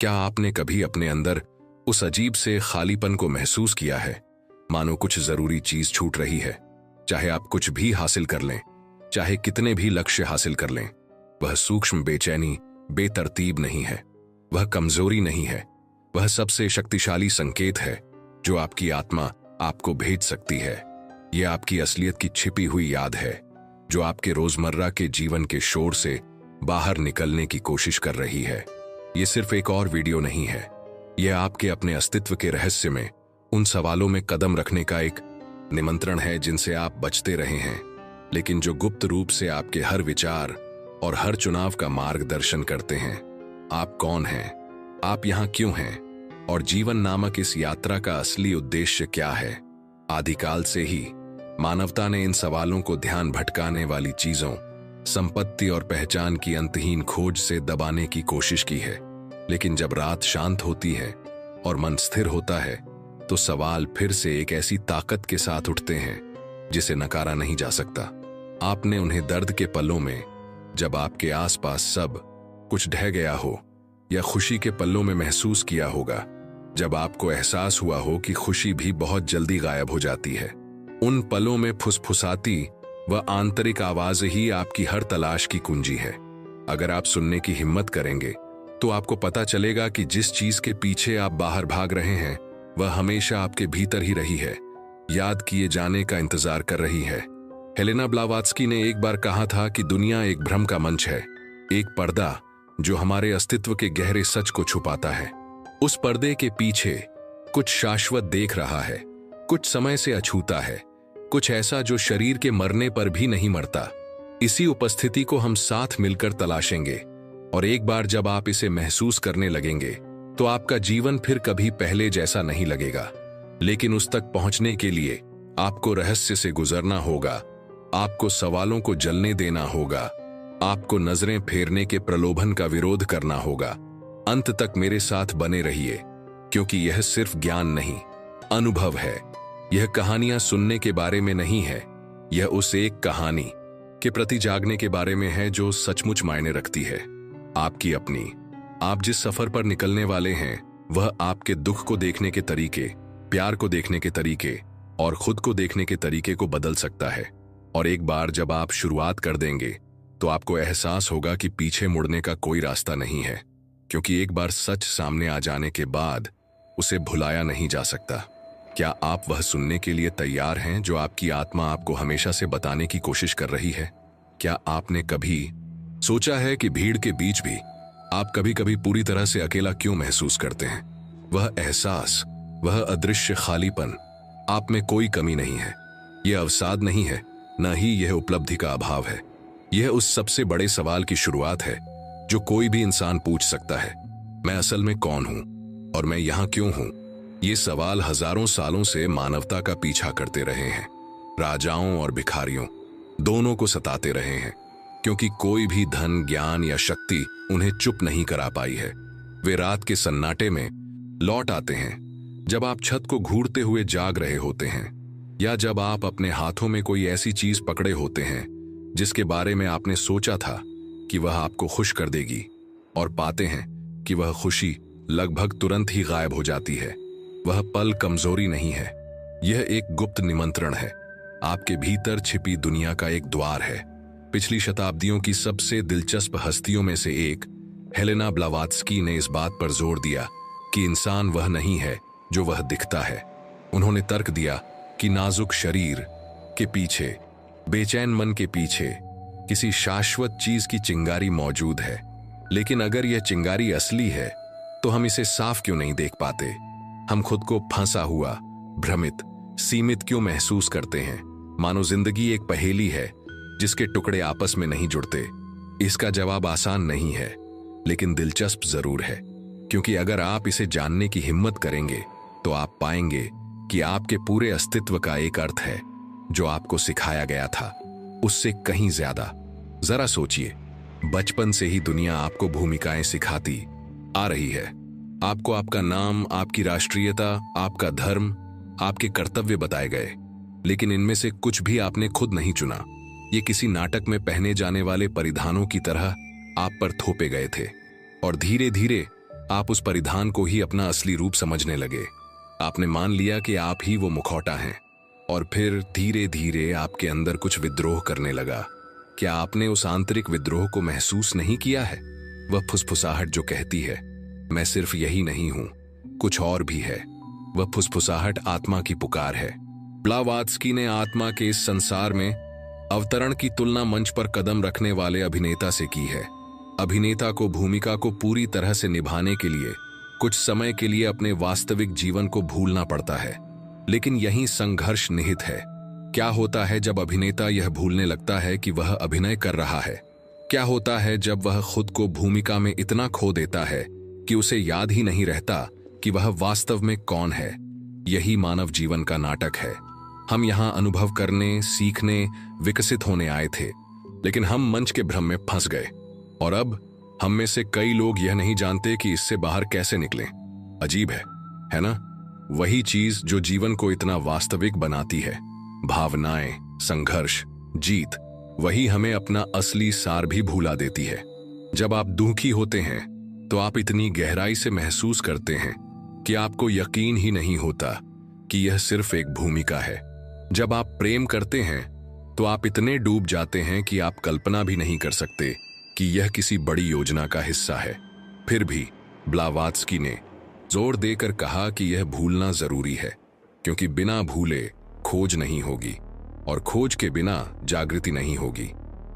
क्या आपने कभी अपने अंदर उस अजीब से खालीपन को महसूस किया है, मानो कुछ जरूरी चीज छूट रही है? चाहे आप कुछ भी हासिल कर लें, चाहे कितने भी लक्ष्य हासिल कर लें, वह सूक्ष्म बेचैनी बेतरतीब नहीं है, वह कमजोरी नहीं है, वह सबसे शक्तिशाली संकेत है जो आपकी आत्मा आपको भेज सकती है। यह आपकी असलियत की छिपी हुई याद है, जो आपके रोजमर्रा के जीवन के शोर से बाहर निकलने की कोशिश कर रही है। यह सिर्फ एक और वीडियो नहीं है, यह आपके अपने अस्तित्व के रहस्य में उन सवालों में कदम रखने का एक निमंत्रण है जिनसे आप बचते रहे हैं, लेकिन जो गुप्त रूप से आपके हर विचार और हर चुनाव का मार्गदर्शन करते हैं। आप कौन हैं? आप यहाँ क्यों हैं? और जीवन नामक इस यात्रा का असली उद्देश्य क्या है? आदिकाल से ही मानवता ने इन सवालों को ध्यान भटकाने वाली चीजों, संपत्ति और पहचान की अंतहीन खोज से दबाने की कोशिश की है। लेकिन जब रात शांत होती है और मन स्थिर होता है, तो सवाल फिर से एक ऐसी ताकत के साथ उठते हैं जिसे नकारा नहीं जा सकता। आपने उन्हें दर्द के पलों में, जब आपके आसपास सब कुछ ढह गया हो, या खुशी के पलों में महसूस किया होगा, जब आपको एहसास हुआ हो कि खुशी भी बहुत जल्दी गायब हो जाती है। उन पलों में फुसफुसाती वह आंतरिक आवाज ही आपकी हर तलाश की कुंजी है। अगर आप सुनने की हिम्मत करेंगे तो आपको पता चलेगा कि जिस चीज के पीछे आप बाहर भाग रहे हैं, वह हमेशा आपके भीतर ही रही है, याद किए जाने का इंतजार कर रही है। हेलेना ब्लावात्स्की ने एक बार कहा था कि दुनिया एक भ्रम का मंच है, एक पर्दा जो हमारे अस्तित्व के गहरे सच को छुपाता है। उस पर्दे के पीछे कुछ शाश्वत देख रहा है, कुछ समय से अछूता है, कुछ ऐसा जो शरीर के मरने पर भी नहीं मरता। इसी उपस्थिति को हम साथ मिलकर तलाशेंगे, और एक बार जब आप इसे महसूस करने लगेंगे तो आपका जीवन फिर कभी पहले जैसा नहीं लगेगा। लेकिन उस तक पहुंचने के लिए आपको रहस्य से गुजरना होगा, आपको सवालों को जलने देना होगा, आपको नजरें फेरने के प्रलोभन का विरोध करना होगा। अंत तक मेरे साथ बने रहिए, क्योंकि यह सिर्फ ज्ञान नहीं, अनुभव है। यह कहानियां सुनने के बारे में नहीं है, यह उस एक कहानी के प्रति जागने के बारे में है जो सचमुच मायने रखती है। आपकी अपनी। आप जिस सफर पर निकलने वाले हैं, वह आपके दुख को देखने के तरीके, प्यार को देखने के तरीके और खुद को देखने के तरीके को बदल सकता है। और एक बार जब आप शुरुआत कर देंगे तो आपको एहसास होगा कि पीछे मुड़ने का कोई रास्ता नहीं है, क्योंकि एक बार सच सामने आ जाने के बाद उसे भुलाया नहीं जा सकता। क्या आप वह सुनने के लिए तैयार हैं जो आपकी आत्मा आपको हमेशा से बताने की कोशिश कर रही है? क्या आपने कभी सोचा है कि भीड़ के बीच भी आप कभी कभी पूरी तरह से अकेला क्यों महसूस करते हैं? वह एहसास, वह अदृश्य खालीपन, आप में कोई कमी नहीं है, यह अवसाद नहीं है, न ही यह उपलब्धि का अभाव है। यह उस सबसे बड़े सवाल की शुरुआत है जो कोई भी इंसान पूछ सकता है, मैं असल में कौन हूं और मैं यहां क्यों हूं? ये सवाल हजारों सालों से मानवता का पीछा करते रहे हैं, राजाओं और भिखारियों दोनों को सताते रहे हैं, क्योंकि कोई भी धन, ज्ञान या शक्ति उन्हें चुप नहीं करा पाई है। वे रात के सन्नाटे में लौट आते हैं जब आप छत को घूरते हुए जाग रहे होते हैं, या जब आप अपने हाथों में कोई ऐसी चीज पकड़े होते हैं जिसके बारे में आपने सोचा था कि वह आपको खुश कर देगी, और पाते हैं कि वह खुशी लगभग तुरंत ही गायब हो जाती है। वह पल कमजोरी नहीं है, यह एक गुप्त निमंत्रण है, आपके भीतर छिपी दुनिया का एक द्वार है। पिछली शताब्दियों की सबसे दिलचस्प हस्तियों में से एक हेलेना ब्लावात्स्की ने इस बात पर जोर दिया कि इंसान वह नहीं है जो वह दिखता है। उन्होंने तर्क दिया कि नाजुक शरीर के पीछे, बेचैन मन के पीछे किसी शाश्वत चीज की चिंगारी मौजूद है। लेकिन अगर यह चिंगारी असली है तो हम इसे साफ क्यों नहीं देख पाते? हम खुद को फंसा हुआ, भ्रमित, सीमित क्यों महसूस करते हैं, मानो जिंदगी एक पहेली है जिसके टुकड़े आपस में नहीं जुड़ते? इसका जवाब आसान नहीं है, लेकिन दिलचस्प जरूर है, क्योंकि अगर आप इसे जानने की हिम्मत करेंगे तो आप पाएंगे कि आपके पूरे अस्तित्व का एक अर्थ है जो आपको सिखाया गया था, उससे कहीं ज्यादा। जरा सोचिए, बचपन से ही दुनिया आपको भूमिकाएं सिखाती आ रही है। आपको आपका नाम, आपकी राष्ट्रीयता, आपका धर्म, आपके कर्तव्य बताए गए, लेकिन इनमें से कुछ भी आपने खुद नहीं चुना। ये किसी नाटक में पहने जाने वाले परिधानों की तरह आप पर थोपे गए थे, और धीरे धीरे आप उस परिधान को ही अपना असली रूप समझने लगे। आपने मान लिया कि आप ही वो मुखौटा हैं, और फिर धीरे धीरे आपके अंदर कुछ विद्रोह करने लगा। क्या आपने उस आंतरिक विद्रोह को महसूस नहीं किया है? वह फुसफुसाहट जो कहती है, मैं सिर्फ यही नहीं हूं, कुछ और भी है। वह फुसफुसाहट आत्मा की पुकार है। ब्लावात्स्की ने आत्मा के इस संसार में अवतरण की तुलना मंच पर कदम रखने वाले अभिनेता से की है। अभिनेता को भूमिका को पूरी तरह से निभाने के लिए कुछ समय के लिए अपने वास्तविक जीवन को भूलना पड़ता है, लेकिन यहीं संघर्ष निहित है। क्या होता है जब अभिनेता यह भूलने लगता है कि वह अभिनय कर रहा है? क्या होता है जब वह खुद को भूमिका में इतना खो देता है कि उसे याद ही नहीं रहता कि वह वास्तव में कौन है? यही मानव जीवन का नाटक है। हम यहाँ अनुभव करने, सीखने, विकसित होने आए थे, लेकिन हम मंच के भ्रम में फंस गए, और अब हम में से कई लोग यह नहीं जानते कि इससे बाहर कैसे निकलें। अजीब है ना? वही चीज जो जीवन को इतना वास्तविक बनाती है, भावनाएं, संघर्ष, जीत, वही हमें अपना असली सार भी भुला देती है। जब आप दुखी होते हैं तो आप इतनी गहराई से महसूस करते हैं कि आपको यकीन ही नहीं होता कि यह सिर्फ एक भूमिका है। जब आप प्रेम करते हैं तो आप इतने डूब जाते हैं कि आप कल्पना भी नहीं कर सकते कि यह किसी बड़ी योजना का हिस्सा है। फिर भी ब्लावात्स्की ने जोर देकर कहा कि यह भूलना जरूरी है, क्योंकि बिना भूले खोज नहीं होगी, और खोज के बिना जागृति नहीं होगी।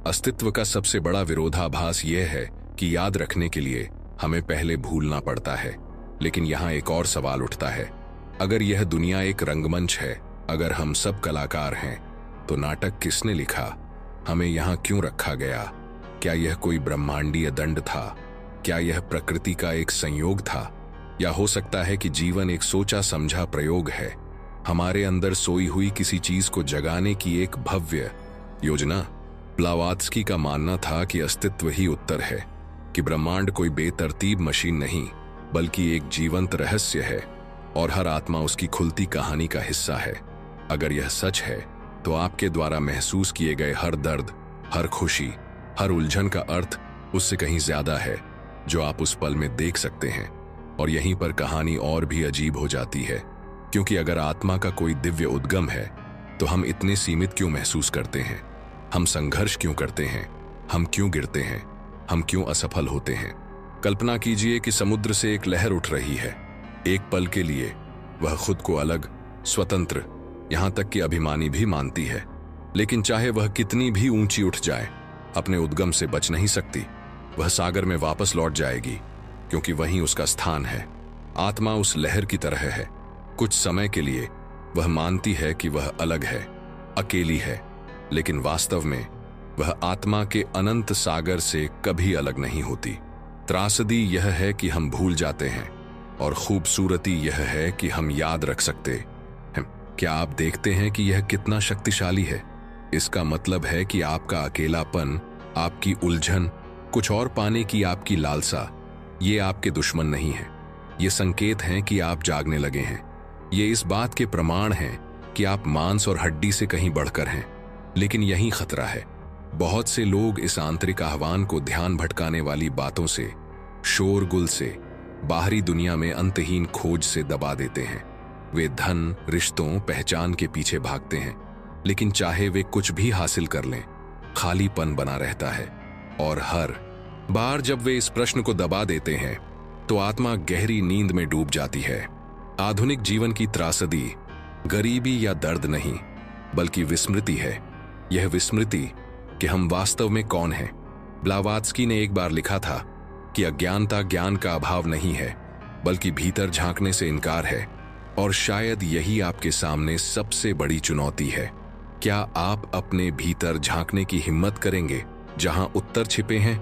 अस्तित्व का सबसे बड़ा विरोधाभास यह है कि याद रखने के लिए हमें पहले भूलना पड़ता है। लेकिन यहाँ एक और सवाल उठता है, अगर यह दुनिया एक रंगमंच है, अगर हम सब कलाकार हैं, तो नाटक किसने लिखा? हमें यहाँ क्यों रखा गया? क्या यह कोई ब्रह्मांडीय दंड था? क्या यह प्रकृति का एक संयोग था? या हो सकता है कि जीवन एक सोचा समझा प्रयोग है, हमारे अंदर सोई हुई किसी चीज को जगाने की एक भव्य योजना? ब्लावात्स्की का मानना था कि अस्तित्व ही उत्तर है, कि ब्रह्मांड कोई बेतरतीब मशीन नहीं, बल्कि एक जीवंत रहस्य है, और हर आत्मा उसकी खुलती कहानी का हिस्सा है। अगर यह सच है, तो आपके द्वारा महसूस किए गए हर दर्द, हर खुशी, हर उलझन का अर्थ उससे कहीं ज्यादा है जो आप उस पल में देख सकते हैं। और यहीं पर कहानी और भी अजीब हो जाती है, क्योंकि अगर आत्मा का कोई दिव्य उद्गम है, तो हम इतने सीमित क्यों महसूस करते हैं? हम संघर्ष क्यों करते हैं? हम क्यों गिरते हैं? हम क्यों असफल होते हैं? कल्पना कीजिए कि समुद्र से एक लहर उठ रही है। एक पल के लिए वह खुद को अलग, स्वतंत्र, यहां तक कि अभिमानी भी मानती है, लेकिन चाहे वह कितनी भी ऊंची उठ जाए, अपने उद्गम से बच नहीं सकती। वह सागर में वापस लौट जाएगी, क्योंकि वहीं उसका स्थान है। आत्मा उस लहर की तरह है। कुछ समय के लिए वह मानती है कि वह अलग है, अकेली है, लेकिन वास्तव में वह आत्मा के अनंत सागर से कभी अलग नहीं होती। त्रासदी यह है कि हम भूल जाते हैं, और खूबसूरती यह है कि हम याद रख सकते हैं। क्या आप देखते हैं कि यह कितना शक्तिशाली है? इसका मतलब है कि आपका अकेलापन, आपकी उलझन, कुछ और पाने की आपकी लालसा, ये आपके दुश्मन नहीं है। ये संकेत हैं कि आप जागने लगे हैं। ये इस बात के प्रमाण हैं कि आप मांस और हड्डी से कहीं बढ़कर हैं। लेकिन यही खतरा है। बहुत से लोग इस आंतरिक आह्वान को ध्यान भटकाने वाली बातों से, शोरगुल से, बाहरी दुनिया में अंतहीन खोज से दबा देते हैं। वे धन, रिश्तों, पहचान के पीछे भागते हैं, लेकिन चाहे वे कुछ भी हासिल कर लें, खालीपन बना रहता है। और हर बार जब वे इस प्रश्न को दबा देते हैं, तो आत्मा गहरी नींद में डूब जाती है। आधुनिक जीवन की त्रासदी गरीबी या दर्द नहीं, बल्कि विस्मृति है। यह विस्मृति कि हम वास्तव में कौन हैं। ब्लावात्स्की ने एक बार लिखा था कि अज्ञानता ज्ञान का अभाव नहीं है, बल्कि भीतर झांकने से इनकार है। और शायद यही आपके सामने सबसे बड़ी चुनौती है। क्या आप अपने भीतर झांकने की हिम्मत करेंगे जहां उत्तर छिपे हैं?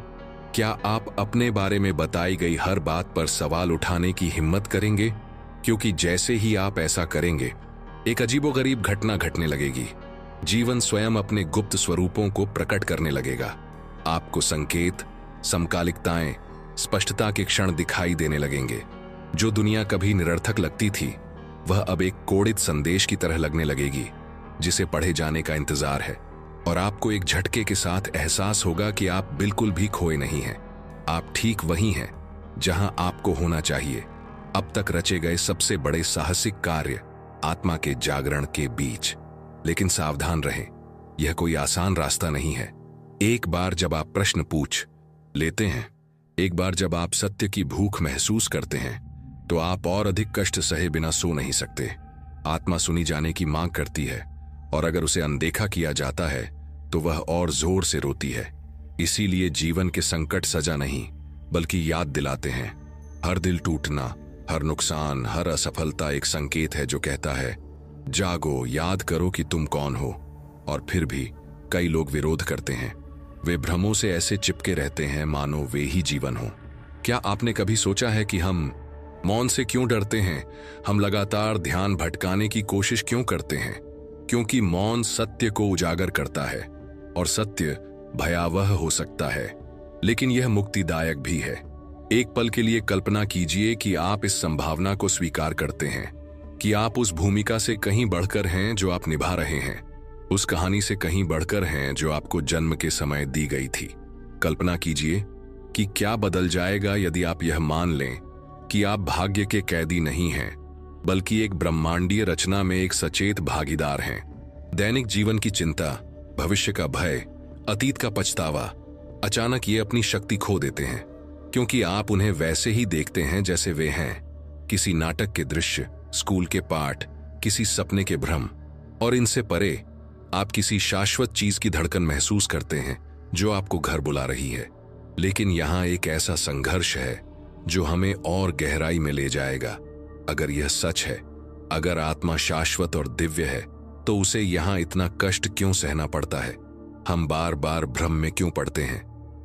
क्या आप अपने बारे में बताई गई हर बात पर सवाल उठाने की हिम्मत करेंगे? क्योंकि जैसे ही आप ऐसा करेंगे, एक अजीबोगरीब घटना घटने लगेगी। जीवन स्वयं अपने गुप्त स्वरूपों को प्रकट करने लगेगा। आपको संकेत, समकालिकताएं, स्पष्टता के क्षण दिखाई देने लगेंगे। जो दुनिया कभी निरर्थक लगती थी, वह अब एक कोडित संदेश की तरह लगने लगेगी, जिसे पढ़े जाने का इंतजार है। और आपको एक झटके के साथ एहसास होगा कि आप बिल्कुल भी खोए नहीं हैं। आप ठीक वही हैं, जहां आपको होना चाहिए, अब तक रचे गए सबसे बड़े साहसिक कार्य आत्मा के जागरण के बीच। लेकिन सावधान रहें, यह कोई आसान रास्ता नहीं है। एक बार जब आप प्रश्न पूछ लेते हैं, एक बार जब आप सत्य की भूख महसूस करते हैं, तो आप और अधिक कष्ट सहे बिना सो नहीं सकते। आत्मा सुनी जाने की मांग करती है, और अगर उसे अनदेखा किया जाता है तो वह और जोर से रोती है। इसीलिए जीवन के संकट सजा नहीं, बल्कि याद दिलाते हैं। हर दिल टूटना, हर नुकसान, हर असफलता एक संकेत है जो कहता है, जागो, याद करो कि तुम कौन हो। और फिर भी कई लोग विरोध करते हैं। वे भ्रमों से ऐसे चिपके रहते हैं मानो वे ही जीवन हो। क्या आपने कभी सोचा है कि हम मौन से क्यों डरते हैं? हम लगातार ध्यान भटकाने की कोशिश क्यों करते हैं? क्योंकि मौन सत्य को उजागर करता है, और सत्य भयावह हो सकता है, लेकिन यह मुक्तिदायक भी है। एक पल के लिए कल्पना कीजिए कि आप इस संभावना को स्वीकार करते हैं कि आप उस भूमिका से कहीं बढ़कर हैं जो आप निभा रहे हैं, उस कहानी से कहीं बढ़कर हैं जो आपको जन्म के समय दी गई थी। कल्पना कीजिए कि क्या बदल जाएगा यदि आप यह मान लें कि आप भाग्य के कैदी नहीं हैं, बल्कि एक ब्रह्मांडीय रचना में एक सचेत भागीदार हैं। दैनिक जीवन की चिंता, भविष्य का भय, अतीत का पछतावा, अचानक ये अपनी शक्ति खो देते हैं, क्योंकि आप उन्हें वैसे ही देखते हैं जैसे वे हैं, किसी नाटक के दृश्य, स्कूल के पाठ, किसी सपने के भ्रम। और इनसे परे आप किसी शाश्वत चीज की धड़कन महसूस करते हैं जो आपको घर बुला रही है। लेकिन यहां एक ऐसा संघर्ष है जो हमें और गहराई में ले जाएगा। अगर यह सच है, अगर आत्मा शाश्वत और दिव्य है, तो उसे यहां इतना कष्ट क्यों सहना पड़ता है? हम बार बार भ्रम में क्यों पड़ते हैं?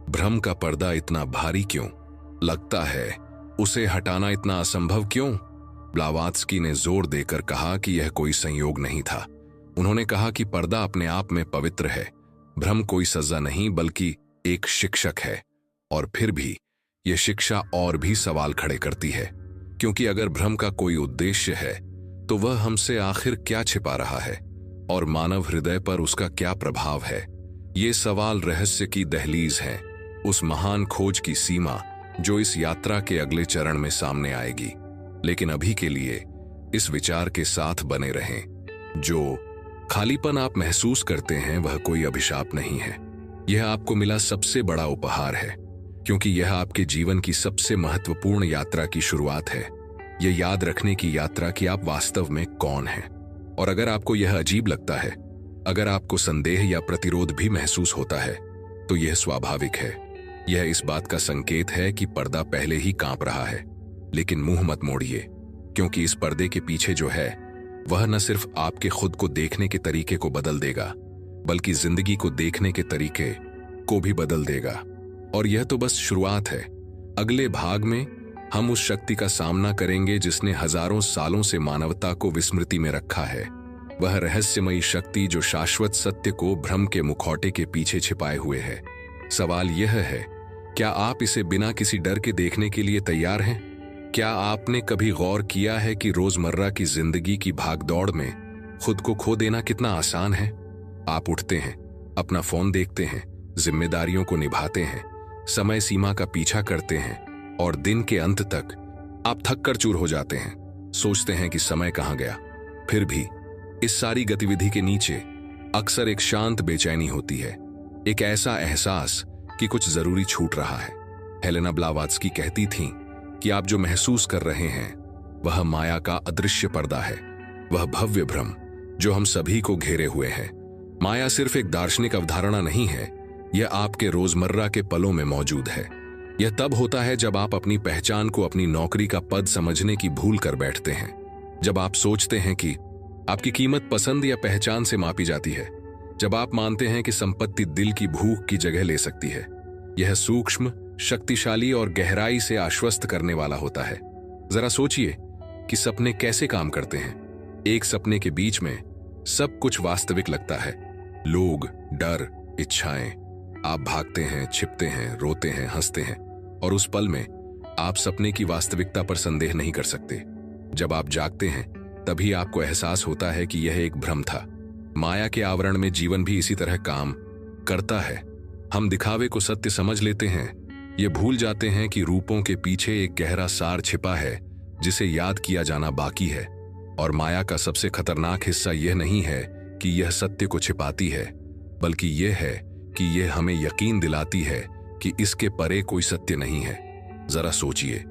भ्रम का पर्दा इतना भारी क्यों लगता है? उसे हटाना इतना असंभव क्यों? ब्लावात्स्की ने जोर देकर कहा कि यह कोई संयोग नहीं था। उन्होंने कहा कि पर्दा अपने आप में पवित्र है। भ्रम कोई सजा नहीं, बल्कि एक शिक्षक है। और फिर भी यह शिक्षा और भी सवाल खड़े करती है, क्योंकि अगर भ्रम का कोई उद्देश्य है, तो वह हमसे आखिर क्या छिपा रहा है, और मानव हृदय पर उसका क्या प्रभाव है? ये सवाल रहस्य की दहलीज हैं, उस महान खोज की सीमा जो इस यात्रा के अगले चरण में सामने आएगी। लेकिन अभी के लिए इस विचार के साथ बने रहें, जो खालीपन आप महसूस करते हैं वह कोई अभिशाप नहीं है। यह आपको मिला सबसे बड़ा उपहार है, क्योंकि यह आपके जीवन की सबसे महत्वपूर्ण यात्रा की शुरुआत है। यह याद रखने की यात्रा कि आप वास्तव में कौन हैं। और अगर आपको यह अजीब लगता है, अगर आपको संदेह या प्रतिरोध भी महसूस होता है, तो यह स्वाभाविक है। यह इस बात का संकेत है कि पर्दा पहले ही कांप रहा है। लेकिन मुंह मत मोड़िए, क्योंकि इस पर्दे के पीछे जो है वह न सिर्फ आपके खुद को देखने के तरीके को बदल देगा, बल्कि जिंदगी को देखने के तरीके को भी बदल देगा। और यह तो बस शुरुआत है। अगले भाग में हम उस शक्ति का सामना करेंगे जिसने हजारों सालों से मानवता को विस्मृति में रखा है। वह रहस्यमयी शक्ति जो शाश्वत सत्य को भ्रम के मुखौटे के पीछे छिपाए हुए है। सवाल यह है, क्या आप इसे बिना किसी डर के देखने के लिए तैयार हैं? क्या आपने कभी गौर किया है कि रोजमर्रा की जिंदगी की भागदौड़ में खुद को खो देना कितना आसान है? आप उठते हैं, अपना फोन देखते हैं, जिम्मेदारियों को निभाते हैं, समय सीमा का पीछा करते हैं, और दिन के अंत तक आप थक कर चूर हो जाते हैं। सोचते हैं कि समय कहाँ गया। फिर भी इस सारी गतिविधि के नीचे अक्सर एक शांत बेचैनी होती है, एक ऐसा एहसास कि कुछ जरूरी छूट रहा है। हेलेना ब्लावात्स्की कहती थीं कि आप जो महसूस कर रहे हैं वह माया का अदृश्य पर्दा है, वह भव्य भ्रम जो हम सभी को घेरे हुए है। माया सिर्फ एक दार्शनिक अवधारणा नहीं है, यह आपके रोजमर्रा के पलों में मौजूद है। यह तब होता है जब आप अपनी पहचान को अपनी नौकरी का पद समझने की भूल कर बैठते हैं, जब आप सोचते हैं कि आपकी कीमत पसंद या पहचान से मापी जाती है, जब आप मानते हैं कि संपत्ति दिल की भूख की जगह ले सकती है। यह सूक्ष्म, शक्तिशाली और गहराई से आश्वस्त करने वाला होता है। जरा सोचिए कि सपने कैसे काम करते हैं। एक सपने के बीच में सब कुछ वास्तविक लगता है, लोग, डर, इच्छाएं। आप भागते हैं, छिपते हैं, रोते हैं, हंसते हैं, और उस पल में आप सपने की वास्तविकता पर संदेह नहीं कर सकते। जब आप जागते हैं तभी आपको एहसास होता है कि यह एक भ्रम था। माया के आवरण में जीवन भी इसी तरह काम करता है। हम दिखावे को सत्य समझ लेते हैं, ये भूल जाते हैं कि रूपों के पीछे एक गहरा सार छिपा है जिसे याद किया जाना बाकी है। और माया का सबसे खतरनाक हिस्सा यह नहीं है कि यह सत्य को छिपाती है, बल्कि यह है कि यह हमें यकीन दिलाती है कि इसके परे कोई सत्य नहीं है। जरा सोचिए,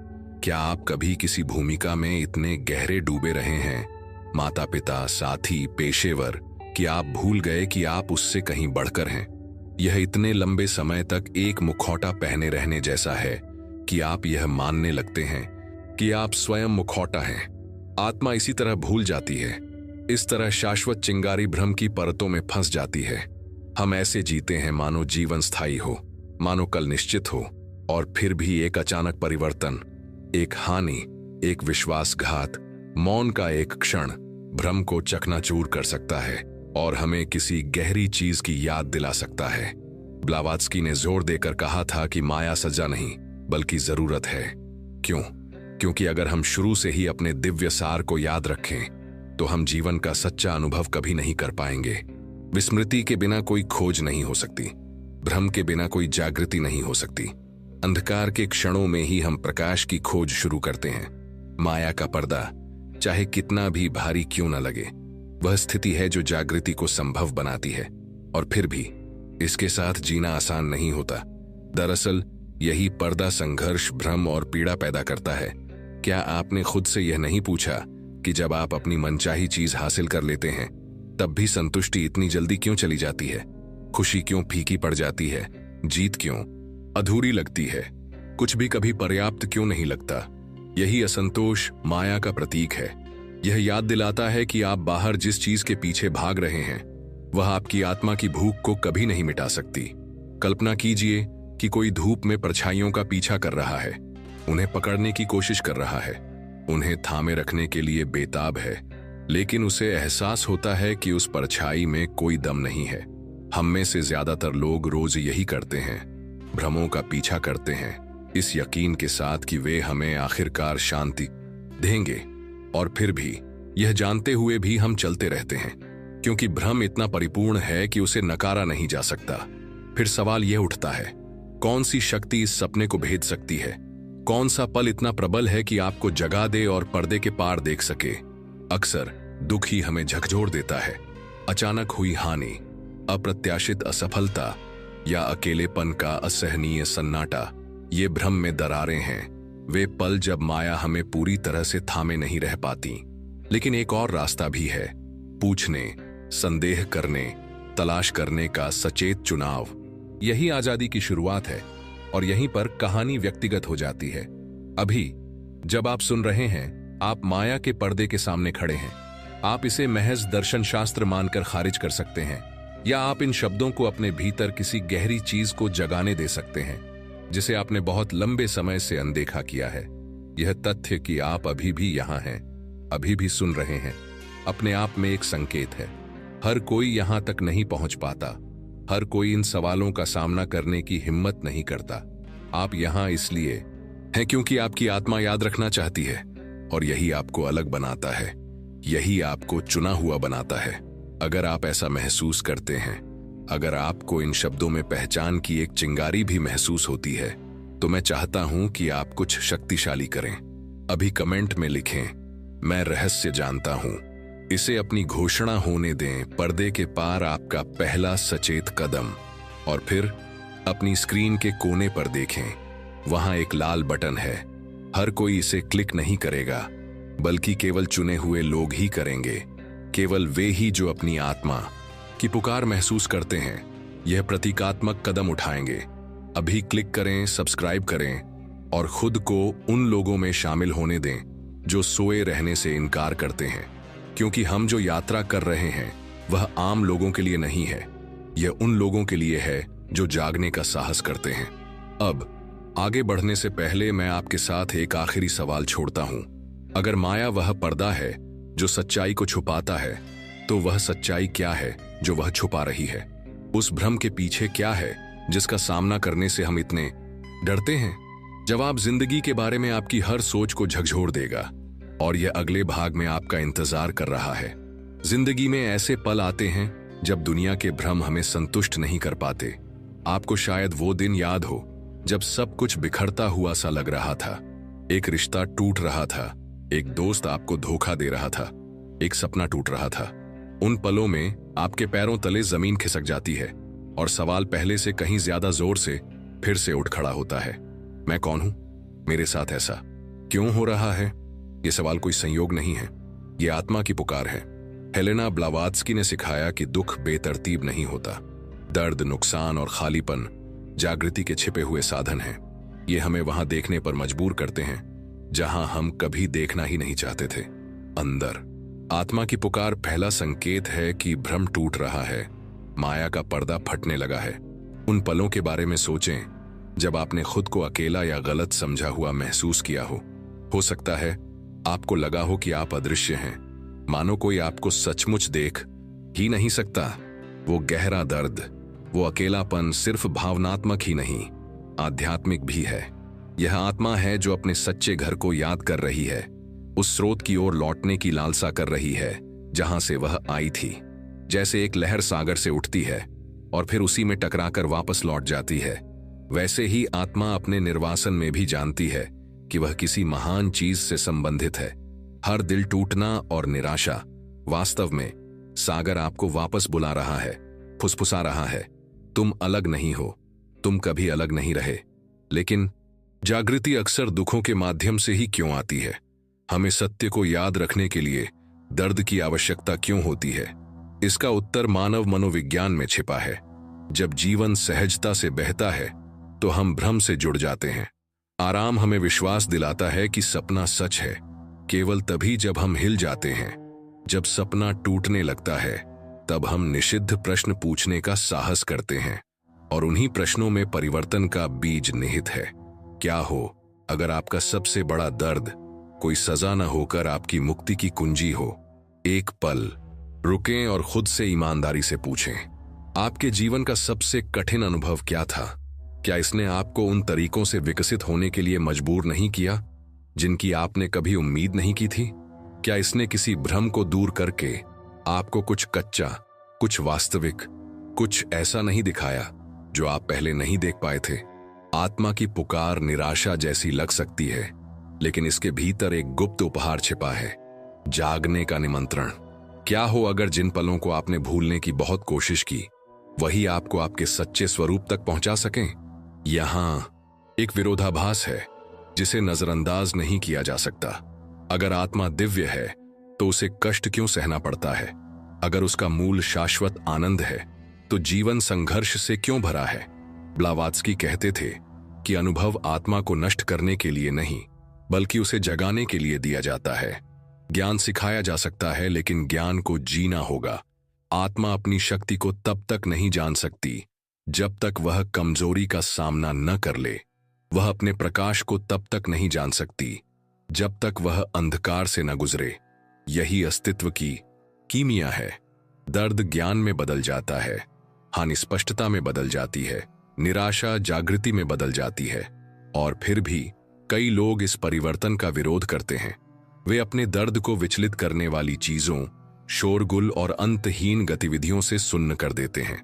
क्या आप कभी किसी भूमिका में इतने गहरे डूबे रहे हैं, माता पिता, साथी, पेशेवर, कि आप भूल गए कि आप उससे कहीं बढ़कर हैं? यह इतने लंबे समय तक एक मुखौटा पहने रहने जैसा है कि आप यह मानने लगते हैं कि आप स्वयं मुखौटा हैं। आत्मा इसी तरह भूल जाती है, इस तरह शाश्वत चिंगारी भ्रम की परतों में फंस जाती है। हम ऐसे जीते हैं मानो जीवन स्थायी हो, मानो कल निश्चित हो, और फिर भी एक अचानक परिवर्तन, एक हानि, एक विश्वासघात, मौन का एक क्षण भ्रम को चकनाचूर कर सकता है और हमें किसी गहरी चीज की याद दिला सकता है। ब्लावात्स्की ने जोर देकर कहा था कि माया सजा नहीं बल्कि जरूरत है। क्यों? क्योंकि अगर हम शुरू से ही अपने दिव्य सार को याद रखें तो हम जीवन का सच्चा अनुभव कभी नहीं कर पाएंगे। विस्मृति के बिना कोई खोज नहीं हो सकती, भ्रम के बिना कोई जागृति नहीं हो सकती। अंधकार के क्षणों में ही हम प्रकाश की खोज शुरू करते हैं। माया का पर्दा चाहे कितना भी भारी क्यों न लगे, वह स्थिति है जो जागृति को संभव बनाती है। और फिर भी इसके साथ जीना आसान नहीं होता। दरअसल यही पर्दा संघर्ष, भ्रम और पीड़ा पैदा करता है। क्या आपने खुद से यह नहीं पूछा कि जब आप अपनी मनचाही चीज हासिल कर लेते हैं तब भी संतुष्टि इतनी जल्दी क्यों चली जाती है? खुशी क्यों फीकी पड़ जाती है? जीत क्यों अधूरी लगती है? कुछ भी कभी पर्याप्त क्यों नहीं लगता? यही असंतोष माया का प्रतीक है। यह याद दिलाता है कि आप बाहर जिस चीज के पीछे भाग रहे हैं वह आपकी आत्मा की भूख को कभी नहीं मिटा सकती। कल्पना कीजिए कि कोई धूप में परछाइयों का पीछा कर रहा है, उन्हें पकड़ने की कोशिश कर रहा है, उन्हें थामे रखने के लिए बेताब है, लेकिन उसे एहसास होता है कि उस परछाई में कोई दम नहीं है। हम में से ज्यादातर लोग रोज यही करते हैं, भ्रमों का पीछा करते हैं, इस यकीन के साथ कि वे हमें आखिरकार शांति देंगे। और फिर भी यह जानते हुए भी हम चलते रहते हैं, क्योंकि भ्रम इतना परिपूर्ण है कि उसे नकारा नहीं जा सकता। फिर सवाल यह उठता है, कौन सी शक्ति इस सपने को भेद सकती है? कौन सा पल इतना प्रबल है कि आपको जगा दे और पर्दे के पार देख सके? अक्सर दुख ही हमें झकझोर देता है। अचानक हुई हानि, अप्रत्याशित असफलता या अकेलेपन का असहनीय सन्नाटा, ये भ्रम में दरारें हैं। वे पल जब माया हमें पूरी तरह से थामे नहीं रह पाती। लेकिन एक और रास्ता भी है, पूछने, संदेह करने, तलाश करने का सचेत चुनाव। यही आजादी की शुरुआत है और यहीं पर कहानी व्यक्तिगत हो जाती है। अभी जब आप सुन रहे हैं, आप माया के पर्दे के सामने खड़े हैं। आप इसे महज दर्शन शास्त्र मानकर खारिज कर सकते हैं, या आप इन शब्दों को अपने भीतर किसी गहरी चीज को जगाने दे सकते हैं जिसे आपने बहुत लंबे समय से अनदेखा किया है। यह तथ्य कि आप अभी भी यहां हैं, अभी भी सुन रहे हैं, अपने आप में एक संकेत है। हर कोई यहां तक नहीं पहुंच पाता, हर कोई इन सवालों का सामना करने की हिम्मत नहीं करता। आप यहां इसलिए हैं क्योंकि आपकी आत्मा याद रखना चाहती है, और यही आपको अलग बनाता है, यही आपको चुना हुआ बनाता है। अगर आप ऐसा महसूस करते हैं, अगर आपको इन शब्दों में पहचान की एक चिंगारी भी महसूस होती है, तो मैं चाहता हूं कि आप कुछ शक्तिशाली करें। अभी कमेंट में लिखें, मैं रहस्य जानता हूं। इसे अपनी घोषणा होने दें, पर्दे के पार आपका पहला सचेत कदम। और फिर अपनी स्क्रीन के कोने पर देखें, वहां एक लाल बटन है। हर कोई इसे क्लिक नहीं करेगा, बल्कि केवल चुने हुए लोग ही करेंगे। केवल वे ही जो अपनी आत्मा की पुकार महसूस करते हैं, यह प्रतीकात्मक कदम उठाएंगे। अभी क्लिक करें, सब्सक्राइब करें और खुद को उन लोगों में शामिल होने दें जो सोए रहने से इनकार करते हैं, क्योंकि हम जो यात्रा कर रहे हैं वह आम लोगों के लिए नहीं है, यह उन लोगों के लिए है जो जागने का साहस करते हैं। अब आगे बढ़ने से पहले मैं आपके साथ एक आखिरी सवाल छोड़ता हूं। अगर माया वह पर्दा है जो सच्चाई को छुपाता है, तो वह सच्चाई क्या है जो वह छुपा रही है? उस भ्रम के पीछे क्या है जिसका सामना करने से हम इतने डरते हैं? जवाब जिंदगी के बारे में आपकी हर सोच को झकझोर देगा, और यह अगले भाग में आपका इंतजार कर रहा है। जिंदगी में ऐसे पल आते हैं जब दुनिया के भ्रम हमें संतुष्ट नहीं कर पाते। आपको शायद वो दिन याद हो जब सब कुछ बिखरता हुआ सा लग रहा था, एक रिश्ता टूट रहा था, एक दोस्त आपको धोखा दे रहा था, एक सपना टूट रहा था। उन पलों में आपके पैरों तले जमीन खिसक जाती है और सवाल पहले से कहीं ज्यादा जोर से फिर से उठ खड़ा होता है। मैं कौन हूं? मेरे साथ ऐसा क्यों हो रहा है? यह सवाल कोई संयोग नहीं है, ये आत्मा की पुकार है। हेलेना ब्लावात्स्की ने सिखाया कि दुख बेतरतीब नहीं होता। दर्द, नुकसान और खालीपन जागृति के छिपे हुए साधन हैं। ये हमें वहां देखने पर मजबूर करते हैं जहां हम कभी देखना ही नहीं चाहते थे। अंदर आत्मा की पुकार पहला संकेत है कि भ्रम टूट रहा है, माया का पर्दा फटने लगा है। उन पलों के बारे में सोचें जब आपने खुद को अकेला या गलत समझा हुआ महसूस किया हो। हो सकता है आपको लगा हो कि आप अदृश्य हैं, मानो कोई आपको सचमुच देख ही नहीं सकता। वो गहरा दर्द, वो अकेलापन सिर्फ भावनात्मक ही नहीं, आध्यात्मिक भी है। यह आत्मा है जो अपने सच्चे घर को याद कर रही है, उस स्रोत की ओर लौटने की लालसा कर रही है जहां से वह आई थी। जैसे एक लहर सागर से उठती है और फिर उसी में टकराकर वापस लौट जाती है, वैसे ही आत्मा अपने निर्वासन में भी जानती है कि वह किसी महान चीज से संबंधित है। हर दिल टूटना और निराशा वास्तव में सागर आपको वापस बुला रहा है, फुसफुसा रहा है, तुम अलग नहीं हो, तुम कभी अलग नहीं रहे। लेकिन जागृति अक्सर दुखों के माध्यम से ही क्यों आती है? हमें सत्य को याद रखने के लिए दर्द की आवश्यकता क्यों होती है? इसका उत्तर मानव मनोविज्ञान में छिपा है। जब जीवन सहजता से बहता है तो हम भ्रम से जुड़ जाते हैं। आराम हमें विश्वास दिलाता है कि सपना सच है। केवल तभी जब हम हिल जाते हैं, जब सपना टूटने लगता है, तब हम निषिद्ध प्रश्न पूछने का साहस करते हैं। और उन्हीं प्रश्नों में परिवर्तन का बीज निहित है। क्या हो अगर आपका सबसे बड़ा दर्द कोई सजा न होकर आपकी मुक्ति की कुंजी हो? एक पल रुकें और खुद से ईमानदारी से पूछें, आपके जीवन का सबसे कठिन अनुभव क्या था? क्या इसने आपको उन तरीकों से विकसित होने के लिए मजबूर नहीं किया जिनकी आपने कभी उम्मीद नहीं की थी? क्या इसने किसी भ्रम को दूर करके आपको कुछ कच्चा, कुछ वास्तविक, कुछ ऐसा नहीं दिखाया जो आप पहले नहीं देख पाए थे? आत्मा की पुकार निराशा जैसी लग सकती है, लेकिन इसके भीतर एक गुप्त उपहार छिपा है, जागने का निमंत्रण। क्या हो अगर जिन पलों को आपने भूलने की बहुत कोशिश की, वही आपको आपके सच्चे स्वरूप तक पहुंचा सकें? यहां एक विरोधाभास है जिसे नजरअंदाज नहीं किया जा सकता। अगर आत्मा दिव्य है तो उसे कष्ट क्यों सहना पड़ता है? अगर उसका मूल शाश्वत आनंद है तो जीवन संघर्ष से क्यों भरा है? ब्लावात्स्की कहते थे कि अनुभव आत्मा को नष्ट करने के लिए नहीं, बल्कि उसे जगाने के लिए दिया जाता है। ज्ञान सिखाया जा सकता है, लेकिन ज्ञान को जीना होगा। आत्मा अपनी शक्ति को तब तक नहीं जान सकती जब तक वह कमजोरी का सामना न कर ले। वह अपने प्रकाश को तब तक नहीं जान सकती जब तक वह अंधकार से न गुजरे। यही अस्तित्व की कीमिया है। दर्द ज्ञान में बदल जाता है, हानि स्पष्टता में बदल जाती है, निराशा जागृति में बदल जाती है। और फिर भी कई लोग इस परिवर्तन का विरोध करते हैं। वे अपने दर्द को विचलित करने वाली चीजों, शोरगुल और अंतहीन गतिविधियों से सुन्न कर देते हैं।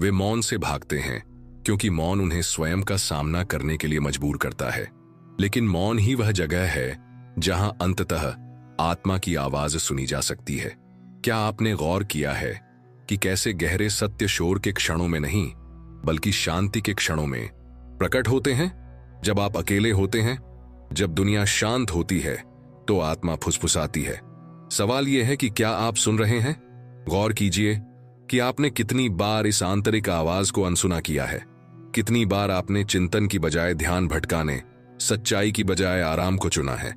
वे मौन से भागते हैं क्योंकि मौन उन्हें स्वयं का सामना करने के लिए मजबूर करता है। लेकिन मौन ही वह जगह है जहां अंततः आत्मा की आवाज सुनी जा सकती है। क्या आपने गौर किया है कि कैसे गहरे सत्य शोर के क्षणों में नहीं, बल्कि शांति के क्षणों में प्रकट होते हैं? जब आप अकेले होते हैं, जब दुनिया शांत होती है, तो आत्मा फुसफुसाती है। सवाल यह है कि क्या आप सुन रहे हैं? गौर कीजिए कि आपने कितनी बार इस आंतरिक आवाज को अनसुना किया है। कितनी बार आपने चिंतन की बजाय ध्यान भटकाने, सच्चाई की बजाय आराम को चुना है।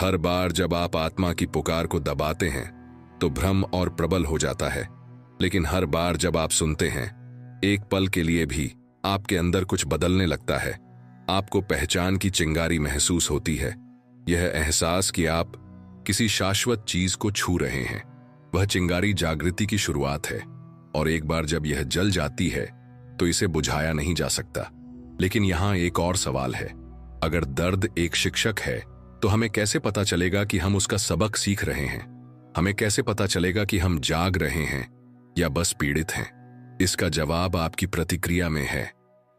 हर बार जब आप आत्मा की पुकार को दबाते हैं तो भ्रम और प्रबल हो जाता है, लेकिन हर बार जब आप सुनते हैं, एक पल के लिए भी आपके अंदर कुछ बदलने लगता है। आपको पहचान की चिंगारी महसूस होती है। यह एहसास कि आप किसी शाश्वत चीज को छू रहे हैं, वह चिंगारी जागृति की शुरुआत है। और एक बार जब यह जल जाती है तो इसे बुझाया नहीं जा सकता। लेकिन यहां एक और सवाल है, अगर दर्द एक शिक्षक है तो हमें कैसे पता चलेगा कि हम उसका सबक सीख रहे हैं? हमें कैसे पता चलेगा कि हम जाग रहे हैं या बस पीड़ित हैं? इसका जवाब आपकी प्रतिक्रिया में है।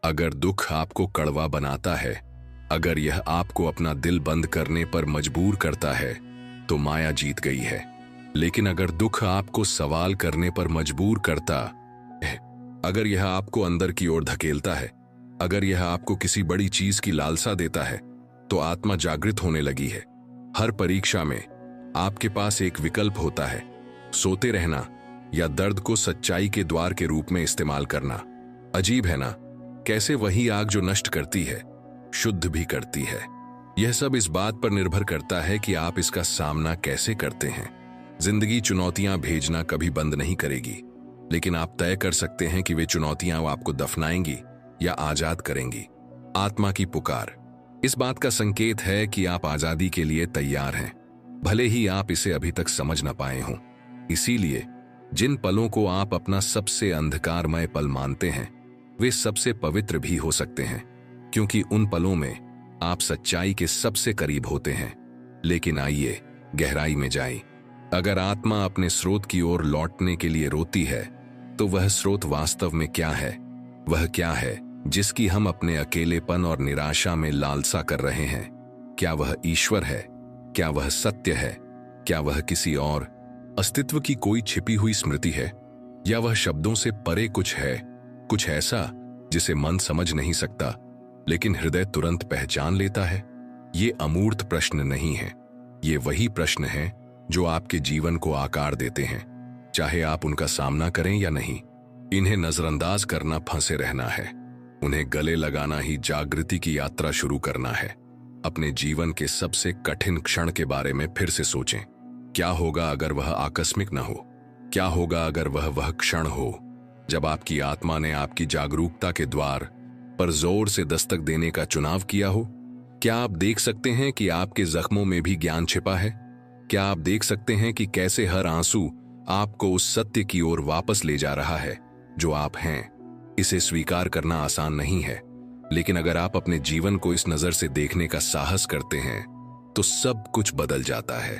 अगर दुख आपको कड़वा बनाता है, अगर यह आपको अपना दिल बंद करने पर मजबूर करता है, तो माया जीत गई है। लेकिन अगर दुख आपको सवाल करने पर मजबूर करता है, अगर यह आपको अंदर की ओर धकेलता है, अगर यह आपको किसी बड़ी चीज की लालसा देता है, तो आत्मा जागृत होने लगी है। हर परीक्षा में आपके पास एक विकल्प होता है, सोते रहना या दर्द को सच्चाई के द्वार के रूप में इस्तेमाल करना। अजीब है ना, कैसे वही आग जो नष्ट करती है, शुद्ध भी करती है। यह सब इस बात पर निर्भर करता है कि आप इसका सामना कैसे करते हैं। जिंदगी चुनौतियां भेजना कभी बंद नहीं करेगी, लेकिन आप तय कर सकते हैं कि वे चुनौतियां आपको दफनाएंगी या आजाद करेंगी। आत्मा की पुकार इस बात का संकेत है कि आप आजादी के लिए तैयार हैं, भले ही आप इसे अभी तक समझ न पाए हों। इसीलिए जिन पलों को आप अपना सबसे अंधकारमय पल मानते हैं, वे सबसे पवित्र भी हो सकते हैं, क्योंकि उन पलों में आप सच्चाई के सबसे करीब होते हैं। लेकिन आइए गहराई में जाएं। अगर आत्मा अपने स्रोत की ओर लौटने के लिए रोती है, तो वह स्रोत वास्तव में क्या है? वह क्या है जिसकी हम अपने अकेलेपन और निराशा में लालसा कर रहे हैं? क्या वह ईश्वर है? क्या वह सत्य है? क्या वह किसी और अस्तित्व की कोई छिपी हुई स्मृति है? या वह शब्दों से परे कुछ है, कुछ ऐसा जिसे मन समझ नहीं सकता लेकिन हृदय तुरंत पहचान लेता है? ये अमूर्त प्रश्न नहीं है, ये वही प्रश्न है जो आपके जीवन को आकार देते हैं, चाहे आप उनका सामना करें या नहीं। इन्हें नजरअंदाज करना फंसे रहना है, उन्हें गले लगाना ही जागृति की यात्रा शुरू करना है। अपने जीवन के सबसे कठिन क्षण के बारे में फिर से सोचें। क्या होगा अगर वह आकस्मिक न हो? क्या होगा अगर वह क्षण हो जब आपकी आत्मा ने आपकी जागरूकता के द्वार पर जोर से दस्तक देने का चुनाव किया हो? क्या आप देख सकते हैं कि आपके जख्मों में भी ज्ञान छिपा है? क्या आप देख सकते हैं कि कैसे हर आंसू आपको उस सत्य की ओर वापस ले जा रहा है जो आप हैं? इसे स्वीकार करना आसान नहीं है, लेकिन अगर आप अपने जीवन को इस नजर से देखने का साहस करते हैं, तो सब कुछ बदल जाता है।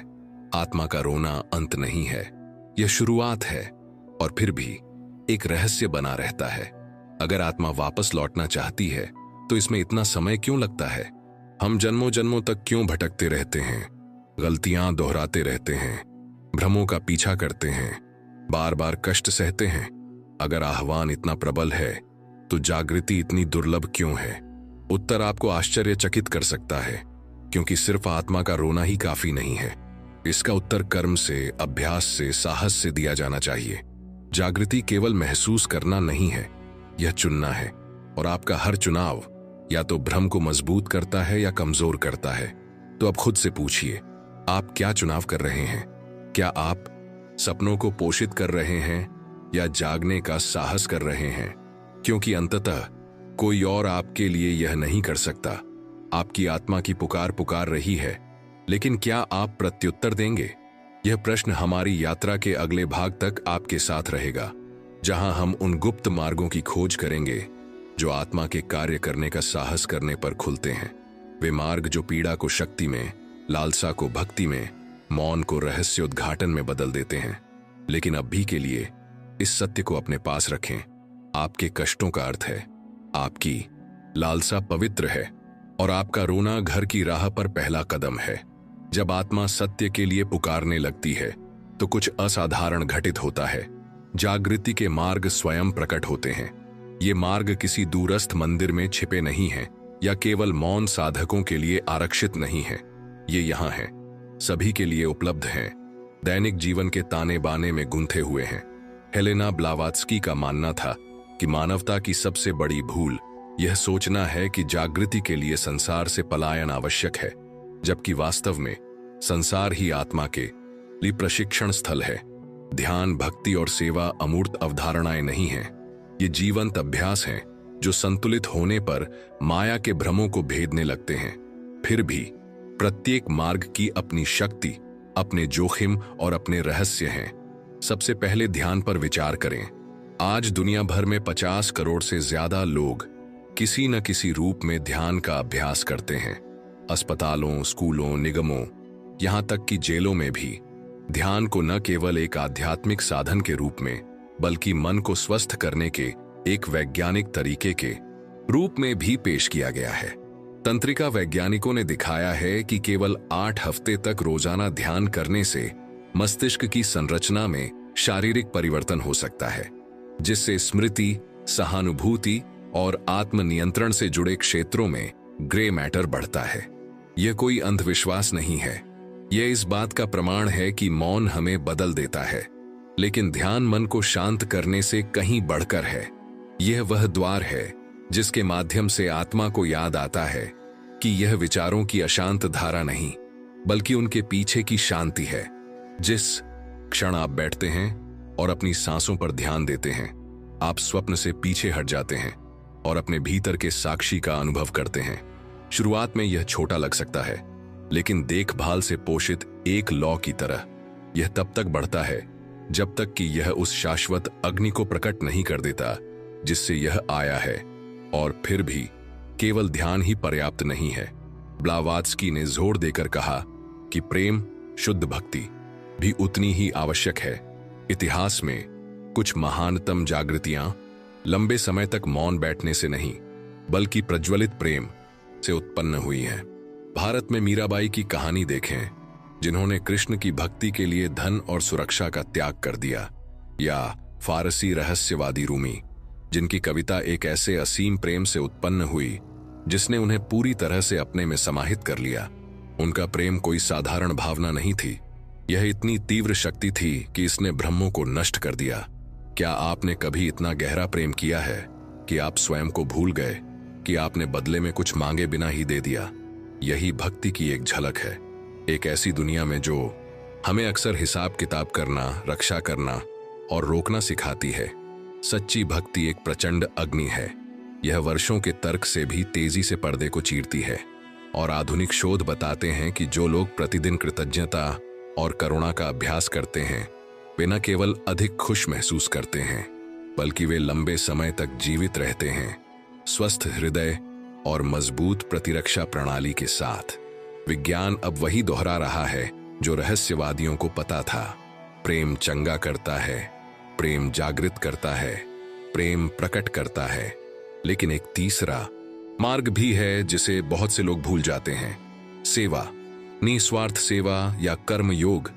आत्मा का रोना अंत नहीं है, यह शुरुआत है, और फिर भी एक रहस्य बना रहता है। अगर आत्मा वापस लौटना चाहती है, तो इसमें इतना समय क्यों लगता है? हम जन्मों जन्मों तक क्यों भटकते रहते हैं, गलतियां दोहराते रहते हैं, भ्रमों का पीछा करते हैं, बार बार कष्ट सहते हैं? अगर आह्वान इतना प्रबल है, तो जागृति इतनी दुर्लभ क्यों है? उत्तर आपको आश्चर्यचकित कर सकता है, क्योंकि सिर्फ आत्मा का रोना ही काफी नहीं है। इसका उत्तर कर्म से, अभ्यास से, साहस से दिया जाना चाहिए। जागृति केवल महसूस करना नहीं है, यह चुनना है, और आपका हर चुनाव या तो भ्रम को मजबूत करता है या कमजोर करता है। तो अब खुद से पूछिए, आप क्या चुनाव कर रहे हैं? क्या आप सपनों को पोषित कर रहे हैं या जागने का साहस कर रहे हैं? क्योंकि अंततः कोई और आपके लिए यह नहीं कर सकता। आपकी आत्मा की पुकार पुकार रही है, लेकिन क्या आप प्रत्युत्तर देंगे? यह प्रश्न हमारी यात्रा के अगले भाग तक आपके साथ रहेगा, जहां हम उन गुप्त मार्गों की खोज करेंगे जो आत्मा के कार्य करने का साहस करने पर खुलते हैं। वे मार्ग जो पीड़ा को शक्ति में, लालसा को भक्ति में, मौन को रहस्य उद्घाटन में बदल देते हैं। लेकिन अभी के लिए इस सत्य को अपने पास रखें, आपके कष्टों का अर्थ है, आपकी लालसा पवित्र है, और आपका रोना घर की राह पर पहला कदम है। जब आत्मा सत्य के लिए पुकारने लगती है, तो कुछ असाधारण घटित होता है। जागृति के मार्ग स्वयं प्रकट होते हैं। ये मार्ग किसी दूरस्थ मंदिर में छिपे नहीं हैं, या केवल मौन साधकों के लिए आरक्षित नहीं है। ये यहाँ हैं, सभी के लिए उपलब्ध हैं, दैनिक जीवन के ताने बाने में गुंथे हुए हैं। हेलेना ब्लावात्स्की का मानना था कि मानवता की सबसे बड़ी भूल यह सोचना है कि जागृति के लिए संसार से पलायन आवश्यक है, जबकि वास्तव में संसार ही आत्मा के लिए प्रशिक्षण स्थल है। ध्यान, भक्ति और सेवा अमूर्त अवधारणाएं नहीं हैं, ये जीवंत अभ्यास हैं जो संतुलित होने पर माया के भ्रमों को भेदने लगते हैं। फिर भी प्रत्येक मार्ग की अपनी शक्ति, अपने जोखिम और अपने रहस्य हैं। सबसे पहले ध्यान पर विचार करें। आज दुनिया भर में 50 करोड़ से ज्यादा लोग किसी न किसी रूप में ध्यान का अभ्यास करते हैं। अस्पतालों, स्कूलों, निगमों, यहां तक कि जेलों में भी ध्यान को न केवल एक आध्यात्मिक साधन के रूप में, बल्कि मन को स्वस्थ करने के एक वैज्ञानिक तरीके के रूप में भी पेश किया गया है। तंत्रिका वैज्ञानिकों ने दिखाया है कि केवल 8 हफ्ते तक रोजाना ध्यान करने से मस्तिष्क की संरचना में शारीरिक परिवर्तन हो सकता है, जिससे स्मृति, सहानुभूति और आत्मनियंत्रण से जुड़े क्षेत्रों में ग्रे मैटर बढ़ता है। यह कोई अंधविश्वास नहीं है, यह इस बात का प्रमाण है कि मौन हमें बदल देता है, लेकिन ध्यान मन को शांत करने से कहीं बढ़कर है। यह वह द्वार है जिसके माध्यम से आत्मा को याद आता है कि यह विचारों की अशांत धारा नहीं, बल्कि उनके पीछे की शांति है। जिस क्षण आप बैठते हैं और अपनी सांसों पर ध्यान देते हैं, आप स्वप्न से पीछे हट जाते हैं और अपने भीतर के साक्षी का अनुभव करते हैं। शुरुआत में यह छोटा लग सकता है, लेकिन देखभाल से पोषित एक लौ की तरह यह तब तक बढ़ता है जब तक कि यह उस शाश्वत अग्नि को प्रकट नहीं कर देता जिससे यह आया है। और फिर भी केवल ध्यान ही पर्याप्त नहीं है। ब्लावात्स्की ने जोर देकर कहा कि प्रेम, शुद्ध भक्ति भी उतनी ही आवश्यक है। इतिहास में कुछ महानतम जागृतियां लंबे समय तक मौन बैठने से नहीं, बल्कि प्रज्वलित प्रेम से उत्पन्न हुई हैं। भारत में मीराबाई की कहानी देखें, जिन्होंने कृष्ण की भक्ति के लिए धन और सुरक्षा का त्याग कर दिया, या फारसी रहस्यवादी रूमी, जिनकी कविता एक ऐसे असीम प्रेम से उत्पन्न हुई जिसने उन्हें पूरी तरह से अपने में समाहित कर लिया। उनका प्रेम कोई साधारण भावना नहीं थी, यह इतनी तीव्र शक्ति थी कि इसने ब्रह्मों को नष्ट कर दिया। क्या आपने कभी इतना गहरा प्रेम किया है कि आप स्वयं को भूल गए, कि आपने बदले में कुछ मांगे बिना ही दे दिया? यही भक्ति की एक झलक है, एक ऐसी दुनिया में जो हमें अक्सर हिसाब किताब करना, रक्षा करना और रोकना सिखाती है। सच्ची भक्ति एक प्रचंड अग्नि है। यह वर्षों के तर्क से भी तेजी से पर्दे को चीरती है, और आधुनिक शोध बताते हैं कि जो लोग प्रतिदिन कृतज्ञता और करुणा का अभ्यास करते हैं, वे न केवल अधिक खुश महसूस करते हैं, बल्कि वे लंबे समय तक जीवित रहते हैं, स्वस्थ हृदय और मजबूत प्रतिरक्षा प्रणाली के साथ। विज्ञान अब वही दोहरा रहा है जो रहस्यवादियों को पता था। प्रेम चंगा करता है, प्रेम जागृत करता है, प्रेम प्रकट करता है। लेकिन एक तीसरा मार्ग भी है जिसे बहुत से लोग भूल जाते हैं। सेवा, निस्वार्थ सेवा या कर्म योग,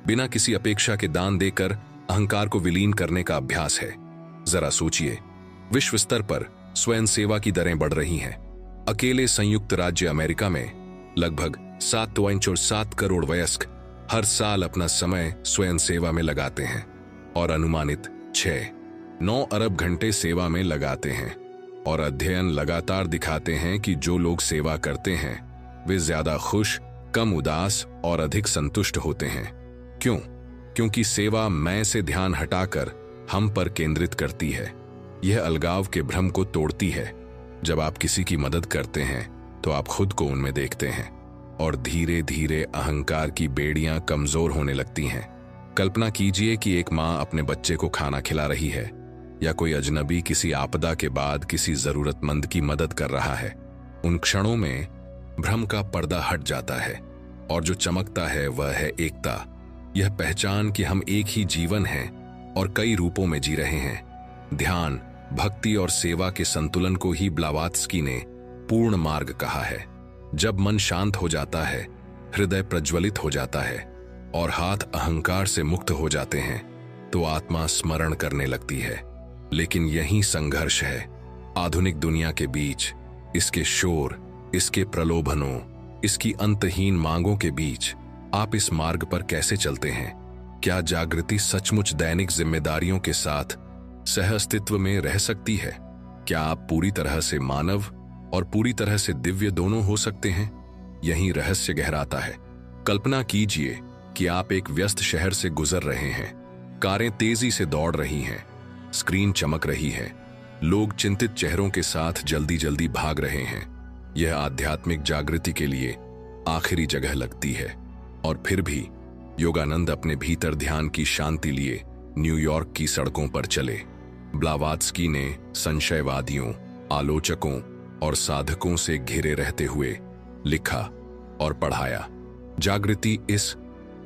बिना किसी अपेक्षा के दान देकर अहंकार को विलीन करने का अभ्यास है। जरा सोचिए, विश्व स्तर पर स्वयं सेवा की दरें बढ़ रही हैं। अकेले संयुक्त राज्य अमेरिका में लगभग 7.7 करोड़ वयस्क हर साल अपना समय स्वयं सेवा में लगाते हैं, और अनुमानित 6-9 अरब घंटे सेवा में लगाते हैं। और अध्ययन लगातार दिखाते हैं कि जो लोग सेवा करते हैं वे ज्यादा खुश, कम उदास और अधिक संतुष्ट होते हैं। क्यों? क्योंकि सेवा मैं से ध्यान हटाकर हम पर केंद्रित करती है। यह अलगाव के भ्रम को तोड़ती है। जब आप किसी की मदद करते हैं तो आप खुद को उनमें देखते हैं, और धीरे धीरे अहंकार की बेड़ियां कमजोर होने लगती हैं। कल्पना कीजिए कि एक माँ अपने बच्चे को खाना खिला रही है, या कोई अजनबी किसी आपदा के बाद किसी जरूरतमंद की मदद कर रहा है। उन क्षणों में भ्रम का पर्दा हट जाता है, और जो चमकता है वह है एकता। यह पहचान कि हम एक ही जीवन हैं और कई रूपों में जी रहे हैं। ध्यान, भक्ति और सेवा के संतुलन को ही ब्लावात्स्की ने पूर्ण मार्ग कहा है। जब मन शांत हो जाता है, हृदय प्रज्वलित हो जाता है और हाथ अहंकार से मुक्त हो जाते हैं, तो आत्मा स्मरण करने लगती है। लेकिन यही संघर्ष है। आधुनिक दुनिया के बीच, इसके शोर, इसके प्रलोभनों, इसकी अंतहीन मांगों के बीच आप इस मार्ग पर कैसे चलते हैं? क्या जागृति सचमुच दैनिक जिम्मेदारियों के साथ सहअस्तित्व में रह सकती है? क्या आप पूरी तरह से मानव और पूरी तरह से दिव्य दोनों हो सकते हैं? यही रहस्य गहराता है। कल्पना कीजिए कि आप एक व्यस्त शहर से गुजर रहे हैं। कारें तेजी से दौड़ रही हैं, स्क्रीन चमक रही है, लोग चिंतित चेहरों के साथ जल्दी जल्दी भाग रहे हैं। यह आध्यात्मिक जागृति के लिए आखिरी जगह लगती है। और फिर भी योगानंद अपने भीतर ध्यान की शांति लिए न्यूयॉर्क की सड़कों पर चले। ब्लावात्स्की ने संशयवादियों, आलोचकों और साधकों से घिरे रहते हुए लिखा और पढ़ाया। जागृति इस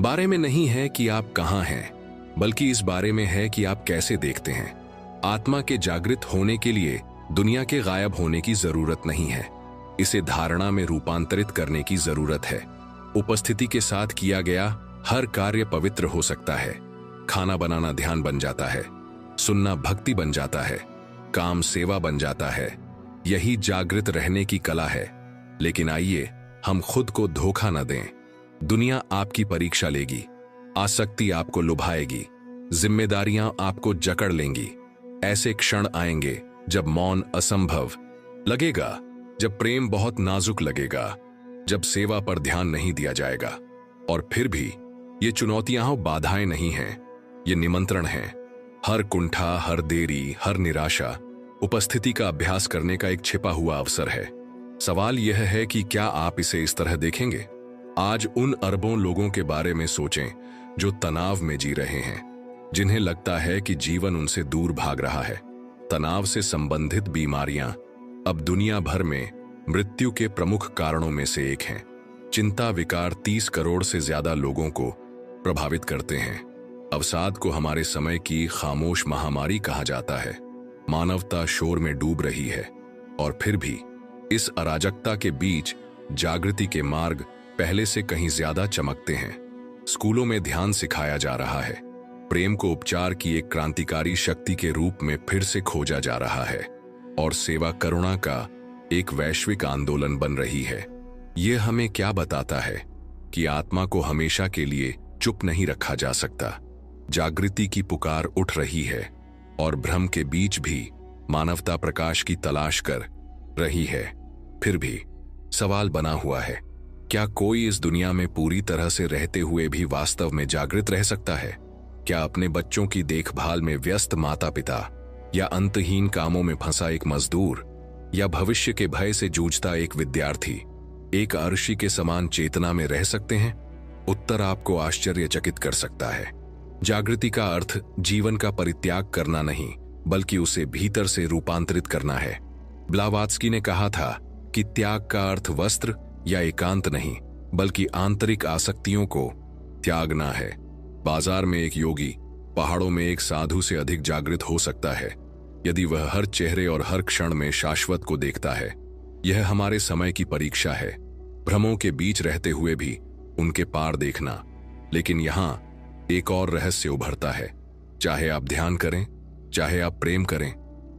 बारे में नहीं है कि आप कहां हैं, बल्कि इस बारे में है कि आप कैसे देखते हैं। आत्मा के जागृत होने के लिए दुनिया के गायब होने की जरूरत नहीं है, इसे धारणा में रूपांतरित करने की जरूरत है। उपस्थिति के साथ किया गया हर कार्य पवित्र हो सकता है। खाना बनाना ध्यान बन जाता है, सुनना भक्ति बन जाता है, काम सेवा बन जाता है। यही जागृत रहने की कला है। लेकिन आइए हम खुद को धोखा न दें। दुनिया आपकी परीक्षा लेगी, आसक्ति आपको लुभाएगी, जिम्मेदारियां आपको जकड़ लेंगी। ऐसे क्षण आएंगे जब मौन असंभव लगेगा, जब प्रेम बहुत नाजुक लगेगा, जब सेवा पर ध्यान नहीं दिया जाएगा। और फिर भी ये चुनौतियां बाधाएं नहीं हैं, ये निमंत्रण हैं। हर कुंठा, हर देरी, हर निराशा उपस्थिति का अभ्यास करने का एक छिपा हुआ अवसर है। सवाल यह है कि क्या आप इसे इस तरह देखेंगे? आज उन अरबों लोगों के बारे में सोचें जो तनाव में जी रहे हैं, जिन्हें लगता है कि जीवन उनसे दूर भाग रहा है। तनाव से संबंधित बीमारियां अब दुनिया भर में मृत्यु के प्रमुख कारणों में से एक हैं। चिंता विकार 30 करोड़ से ज्यादा लोगों को प्रभावित करते हैं। अवसाद को हमारे समय की खामोश महामारी कहा जाता है। मानवता शोर में डूब रही है, और फिर भी इस अराजकता के बीच जागृति के मार्ग पहले से कहीं ज्यादा चमकते हैं। स्कूलों में ध्यान सिखाया जा रहा है, प्रेम को उपचार की एक क्रांतिकारी शक्ति के रूप में फिर से खोजा जा रहा है, और सेवा करुणा का एक वैश्विक आंदोलन बन रही है। यह हमें क्या बताता है कि आत्मा को हमेशा के लिए चुप नहीं रखा जा सकता। जागृति की पुकार उठ रही है, और भ्रम के बीच भी मानवता प्रकाश की तलाश कर रही है। फिर भी सवाल बना हुआ है, क्या कोई इस दुनिया में पूरी तरह से रहते हुए भी वास्तव में जागृत रह सकता है? क्या अपने बच्चों की देखभाल में व्यस्त माता पिता, या अंतहीन कामों में फंसा एक मजदूर, या भविष्य के भय से जूझता एक विद्यार्थी एक अर्शी के समान चेतना में रह सकते हैं? उत्तर आपको आश्चर्यचकित कर सकता है। जागृति का अर्थ जीवन का परित्याग करना नहीं, बल्कि उसे भीतर से रूपांतरित करना है। ब्लावात्स्की ने कहा था कि त्याग का अर्थ वस्त्र या एकांत नहीं, बल्कि आंतरिक आसक्तियों को त्यागना है। बाजार में एक योगी पहाड़ों में एक साधु से अधिक जागृत हो सकता है, यदि वह हर चेहरे और हर क्षण में शाश्वत को देखता है। यह हमारे समय की परीक्षा है, भ्रमों के बीच रहते हुए भी उनके पार देखना। लेकिन यहाँ एक और रहस्य उभरता है। चाहे आप ध्यान करें, चाहे आप प्रेम करें,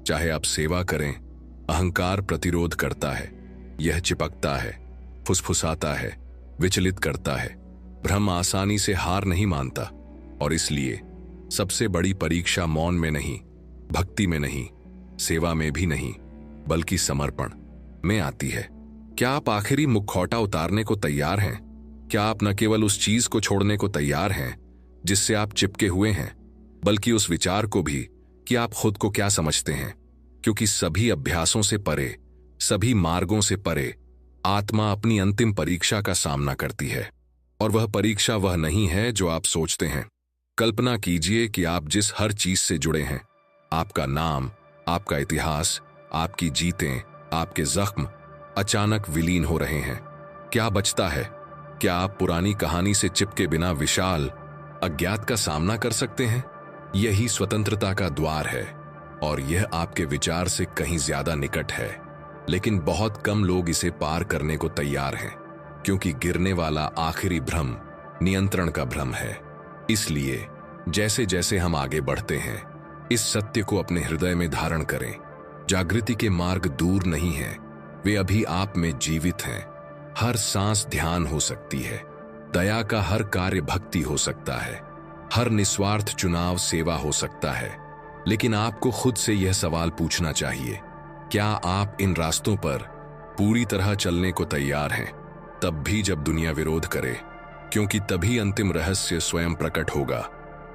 चाहे आप सेवा करें, अहंकार प्रतिरोध करता है। यह चिपकता है, फुसफुसाता है, विचलित करता है। भ्रम आसानी से हार नहीं मानता, और इसलिए सबसे बड़ी परीक्षा मौन में नहीं, भक्ति में नहीं, सेवा में भी नहीं, बल्कि समर्पण में आती है। क्या आप आखिरी मुखौटा उतारने को तैयार हैं? क्या आप न केवल उस चीज को छोड़ने को तैयार हैं जिससे आप चिपके हुए हैं, बल्कि उस विचार को भी कि आप खुद को क्या समझते हैं? क्योंकि सभी अभ्यासों से परे, सभी मार्गों से परे, आत्मा अपनी अंतिम परीक्षा का सामना करती है। और वह परीक्षा वह नहीं है जो आप सोचते हैं। कल्पना कीजिए कि आप जिस हर चीज से जुड़े हैं, आपका नाम, आपका इतिहास, आपकी जीतें, आपके जख्म अचानक विलीन हो रहे हैं। क्या बचता है? क्या आप पुरानी कहानी से चिपके बिना विशाल अज्ञात का सामना कर सकते हैं? यही स्वतंत्रता का द्वार है, और यह आपके विचार से कहीं ज्यादा निकट है। लेकिन बहुत कम लोग इसे पार करने को तैयार हैं, क्योंकि गिरने वाला आखिरी भ्रम नियंत्रण का भ्रम है। इसलिए जैसे जैसे हम आगे बढ़ते हैं, इस सत्य को अपने हृदय में धारण करें। जागृति के मार्ग दूर नहीं है, वे अभी आप में जीवित हैं। हर सांस ध्यान हो सकती है, दया का हर कार्य भक्ति हो सकता है, हर निस्वार्थ चुनाव सेवा हो सकता है। लेकिन आपको खुद से यह सवाल पूछना चाहिए, क्या आप इन रास्तों पर पूरी तरह चलने को तैयार हैं? तब भी जब दुनिया विरोध करे, क्योंकि तभी अंतिम रहस्य स्वयं प्रकट होगा।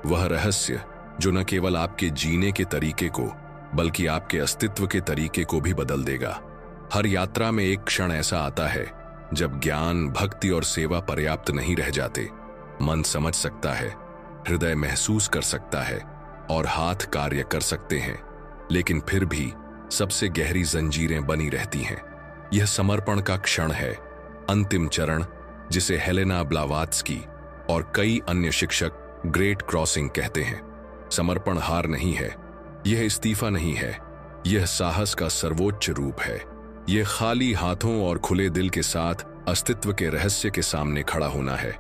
वह रहस्य जो न केवल आपके जीने के तरीके को, बल्कि आपके अस्तित्व के तरीके को भी बदल देगा। हर यात्रा में एक क्षण ऐसा आता है जब ज्ञान, भक्ति और सेवा पर्याप्त नहीं रह जाते। मन समझ सकता है, हृदय महसूस कर सकता है, और हाथ कार्य कर सकते हैं, लेकिन फिर भी सबसे गहरी जंजीरें बनी रहती हैं। यह समर्पण का क्षण है, अंतिम चरण, जिसे हेलेना ब्लावात्स्की और कई अन्य शिक्षक ग्रेट क्रॉसिंग कहते हैं। समर्पण हार नहीं है, यह इस्तीफा नहीं है, यह साहस का सर्वोच्च रूप है। यह खाली हाथों और खुले दिल के साथ अस्तित्व के रहस्य के सामने खड़ा होना है।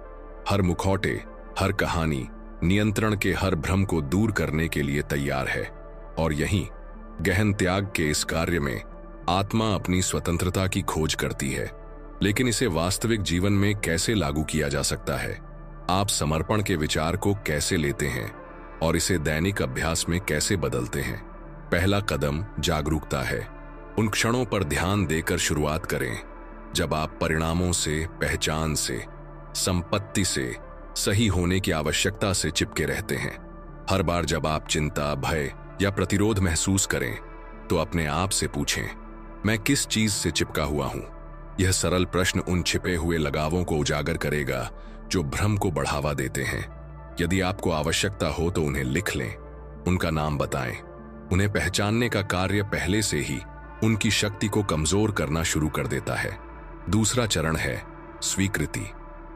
हर मुखौटे, हर कहानी नियंत्रण के हर भ्रम को दूर करने के लिए तैयार है। और यहीं गहन त्याग के इस कार्य में आत्मा अपनी स्वतंत्रता की खोज करती है। लेकिन इसे वास्तविक जीवन में कैसे लागू किया जा सकता है? आप समर्पण के विचार को कैसे लेते हैं और इसे दैनिक अभ्यास में कैसे बदलते हैं? पहला कदम जागरूकता है। उन क्षणों पर ध्यान देकर शुरुआत करें जब आप परिणामों से, पहचान से, संपत्ति से, सही होने की आवश्यकता से चिपके रहते हैं। हर बार जब आप चिंता, भय या प्रतिरोध महसूस करें तो अपने आप से पूछें, मैं किस चीज से चिपका हुआ हूं? यह सरल प्रश्न उन छिपे हुए लगावों को उजागर करेगा जो भ्रम को बढ़ावा देते हैं। यदि आपको आवश्यकता हो तो उन्हें लिख लें, उनका नाम बताएं। उन्हें पहचानने का कार्य पहले से ही उनकी शक्ति को कमजोर करना शुरू कर देता है। दूसरा चरण है स्वीकृति।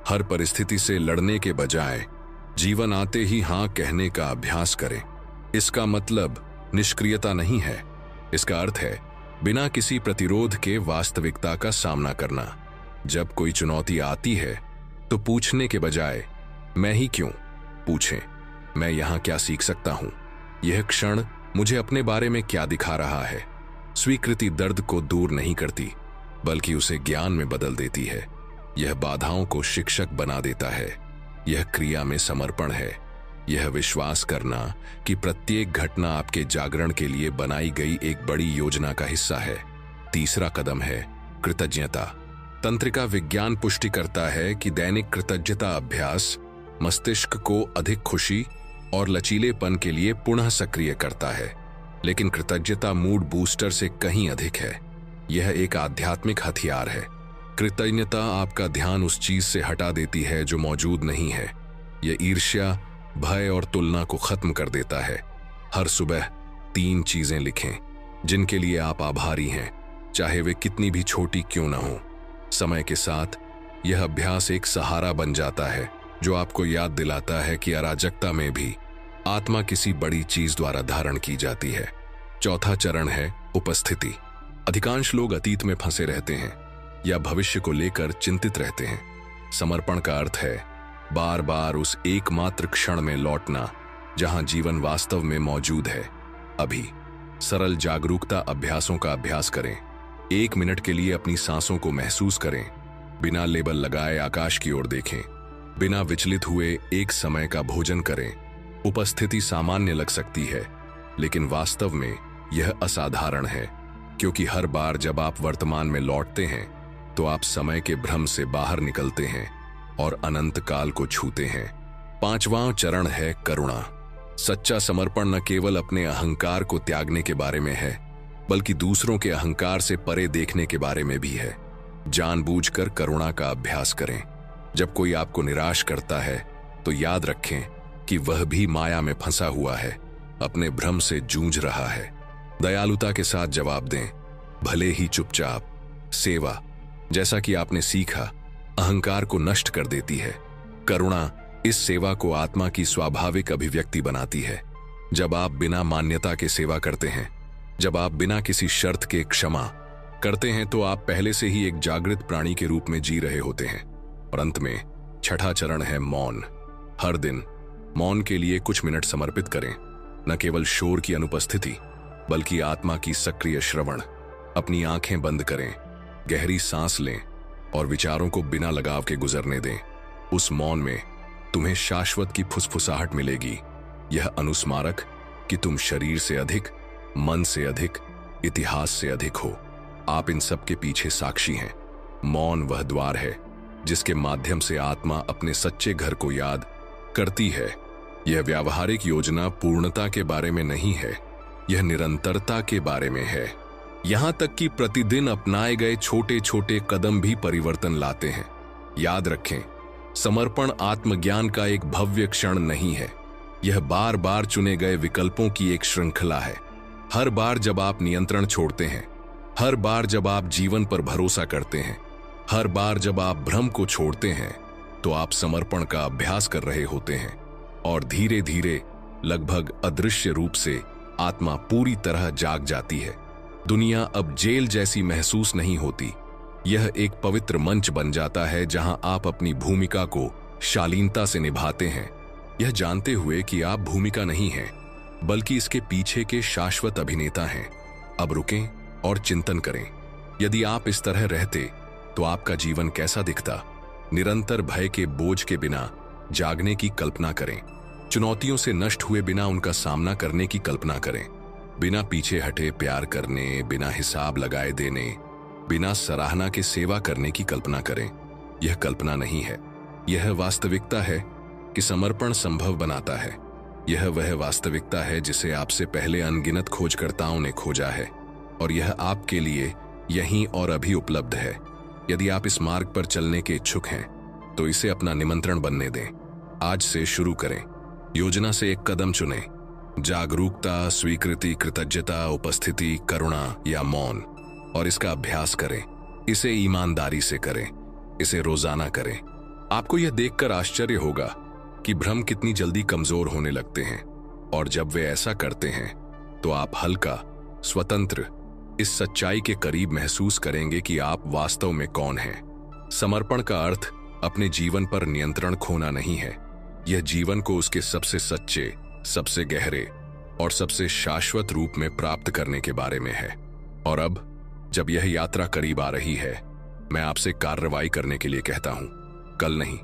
हर परिस्थिति से लड़ने के बजाय जीवन आते ही हां कहने का अभ्यास करें। इसका मतलब निष्क्रियता नहीं है। इसका अर्थ है बिना किसी प्रतिरोध के वास्तविकता का सामना करना। जब कोई चुनौती आती है तो पूछने के बजाय मैं ही क्यों, पूछें, मैं यहां क्या सीख सकता हूं? यह क्षण मुझे अपने बारे में क्या दिखा रहा है? स्वीकृति दर्द को दूर नहीं करती बल्कि उसे ज्ञान में बदल देती है। यह बाधाओं को शिक्षक बना देता है। यह क्रिया में समर्पण है। यह विश्वास करना कि प्रत्येक घटना आपके जागरण के लिए बनाई गई एक बड़ी योजना का हिस्सा है। तीसरा कदम है कृतज्ञता। तंत्रिका विज्ञान पुष्टि करता है कि दैनिक कृतज्ञता अभ्यास मस्तिष्क को अधिक खुशी और लचीलेपन के लिए पुनः सक्रिय करता है। लेकिन कृतज्ञता मूड बूस्टर से कहीं अधिक है। यह एक आध्यात्मिक हथियार है। कृतज्ञता आपका ध्यान उस चीज से हटा देती है जो मौजूद नहीं है। यह ईर्ष्या, भय और तुलना को खत्म कर देता है। हर सुबह 3 चीजें लिखें जिनके लिए आप आभारी हैं, चाहे वे कितनी भी छोटी क्यों न हो। समय के साथ यह अभ्यास एक सहारा बन जाता है जो आपको याद दिलाता है कि अराजकता में भी आत्मा किसी बड़ी चीज द्वारा धारण की जाती है। चौथा चरण है उपस्थिति। अधिकांश लोग अतीत में फंसे रहते हैं या भविष्य को लेकर चिंतित रहते हैं। समर्पण का अर्थ है बार बार उस एकमात्र क्षण में लौटना जहां जीवन वास्तव में मौजूद है। अभी सरल जागरूकता अभ्यासों का अभ्यास करें। 1 मिनट के लिए अपनी सांसों को महसूस करें। बिना लेबल लगाए आकाश की ओर देखें। बिना विचलित हुए एक समय का भोजन करें। उपस्थिति सामान्य लग सकती है लेकिन वास्तव में यह असाधारण है, क्योंकि हर बार जब आप वर्तमान में लौटते हैं तो आप समय के भ्रम से बाहर निकलते हैं और अनंत काल को छूते हैं। 5वां चरण है करुणा। सच्चा समर्पण न केवल अपने अहंकार को त्यागने के बारे में है बल्कि दूसरों के अहंकार से परे देखने के बारे में भी है। जानबूझकर करुणा का अभ्यास करें। जब कोई आपको निराश करता है तो याद रखें कि वह भी माया में फंसा हुआ है, अपने भ्रम से जूझ रहा है। दयालुता के साथ जवाब दें, भले ही चुपचाप। सेवा, जैसा कि आपने सीखा, अहंकार को नष्ट कर देती है। करुणा इस सेवा को आत्मा की स्वाभाविक अभिव्यक्ति बनाती है। जब आप बिना मान्यता के सेवा करते हैं, जब आप बिना किसी शर्त के क्षमा करते हैं, तो आप पहले से ही एक जागृत प्राणी के रूप में जी रहे होते हैं। और अंत में 6वां चरण है मौन। हर दिन मौन के लिए कुछ मिनट समर्पित करें। न केवल शोर की अनुपस्थिति बल्कि आत्मा की सक्रिय श्रवण। अपनी आंखें बंद करें, गहरी सांस लें और विचारों को बिना लगाव के गुजरने दें। उस मौन में तुम्हें शाश्वत की फुसफुसाहट मिलेगी। यह अनुस्मारक कि तुम शरीर से अधिक, मन से अधिक, इतिहास से अधिक हो। आप इन सब के पीछे साक्षी हैं। मौन वह द्वार है जिसके माध्यम से आत्मा अपने सच्चे घर को याद करती है। यह व्यावहारिक योजना पूर्णता के बारे में नहीं है, यह निरंतरता के बारे में है। यहां तक कि प्रतिदिन अपनाए गए छोटे छोटे कदम भी परिवर्तन लाते हैं। याद रखें, समर्पण आत्मज्ञान का एक भव्य क्षण नहीं है, यह बार बार चुने गए विकल्पों की एक श्रृंखला है। हर बार जब आप नियंत्रण छोड़ते हैं, हर बार जब आप जीवन पर भरोसा करते हैं, हर बार जब आप भ्रम को छोड़ते हैं, तो आप समर्पण का अभ्यास कर रहे होते हैं। और धीरे धीरे, लगभग अदृश्य रूप से, आत्मा पूरी तरह जाग जाती है। दुनिया अब जेल जैसी महसूस नहीं होती। यह एक पवित्र मंच बन जाता है जहां आप अपनी भूमिका को शालीनता से निभाते हैं, यह जानते हुए कि आप भूमिका नहीं हैं, बल्कि इसके पीछे के शाश्वत अभिनेता हैं। अब रुकें और चिंतन करें। यदि आप इस तरह रहते तो आपका जीवन कैसा दिखता? निरंतर भय के बोझ के बिना जागने की कल्पना करें। चुनौतियों से नष्ट हुए बिना उनका सामना करने की कल्पना करें। बिना पीछे हटे प्यार करने, बिना हिसाब लगाए देने, बिना सराहना के सेवा करने की कल्पना करें। यह कल्पना नहीं है, यह वास्तविकता है कि समर्पण संभव बनाता है। यह वह वास्तविकता है जिसे आपसे पहले अनगिनत खोजकर्ताओं ने खोजा है, और यह आपके लिए यहीं और अभी उपलब्ध है। यदि आप इस मार्ग पर चलने के इच्छुक हैं तो इसे अपना निमंत्रण बनने दें। आज से शुरू करें। योजना से एक कदम चुनें। जागरूकता, स्वीकृति, कृतज्ञता, उपस्थिति, करुणा या मौन, और इसका अभ्यास करें। इसे ईमानदारी से करें, इसे रोजाना करें। आपको यह देखकर आश्चर्य होगा कि भ्रम कितनी जल्दी कमजोर होने लगते हैं, और जब वे ऐसा करते हैं तो आप हल्का, स्वतंत्र, इस सच्चाई के करीब महसूस करेंगे कि आप वास्तव में कौन हैं। समर्पण का अर्थ अपने जीवन पर नियंत्रण खोना नहीं है। यह जीवन को उसके सबसे सच्चे, सबसे गहरे और सबसे शाश्वत रूप में प्राप्त करने के बारे में है। और अब जब यह यात्रा करीब आ रही है, मैं आपसे कार्रवाई करने के लिए कहता हूं। कल नहीं,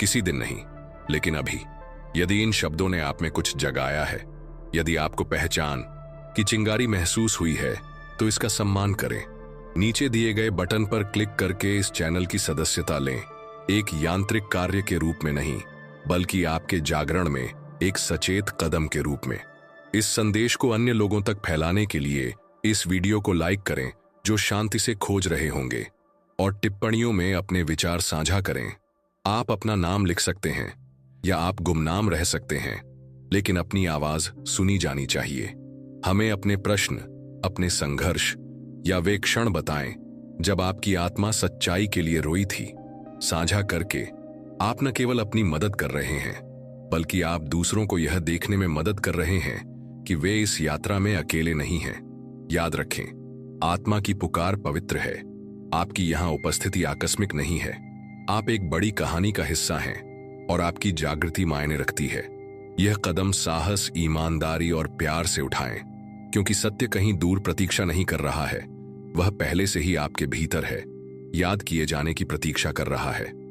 किसी दिन नहीं, लेकिन अभी। यदि इन शब्दों ने आप में कुछ जगाया है, यदि आपको पहचान की चिंगारी महसूस हुई है, तो इसका सम्मान करें। नीचे दिए गए बटन पर क्लिक करके इस चैनल की सदस्यता लें, एक यांत्रिक कार्य के रूप में नहीं, बल्कि आपके जागरण में एक सचेत कदम के रूप में। इस संदेश को अन्य लोगों तक फैलाने के लिए इस वीडियो को लाइक करें जो शांति से खोज रहे होंगे, और टिप्पणियों में अपने विचार साझा करें। आप अपना नाम लिख सकते हैं या आप गुमनाम रह सकते हैं, लेकिन अपनी आवाज सुनी जानी चाहिए। हमें अपने प्रश्न, अपने संघर्ष या वे क्षण बताएं जब आपकी आत्मा सच्चाई के लिए रोई थी। साझा करके आप न केवल अपनी मदद कर रहे हैं, बल्कि आप दूसरों को यह देखने में मदद कर रहे हैं कि वे इस यात्रा में अकेले नहीं हैं। याद रखें, आत्मा की पुकार पवित्र है। आपकी यहां उपस्थिति आकस्मिक नहीं है। आप एक बड़ी कहानी का हिस्सा हैं, और आपकी जागृति मायने रखती है। यह कदम साहस, ईमानदारी और प्यार से उठाएं, क्योंकि सत्य कहीं दूर प्रतीक्षा नहीं कर रहा है, वह पहले से ही आपके भीतर है, याद किए जाने की प्रतीक्षा कर रहा है।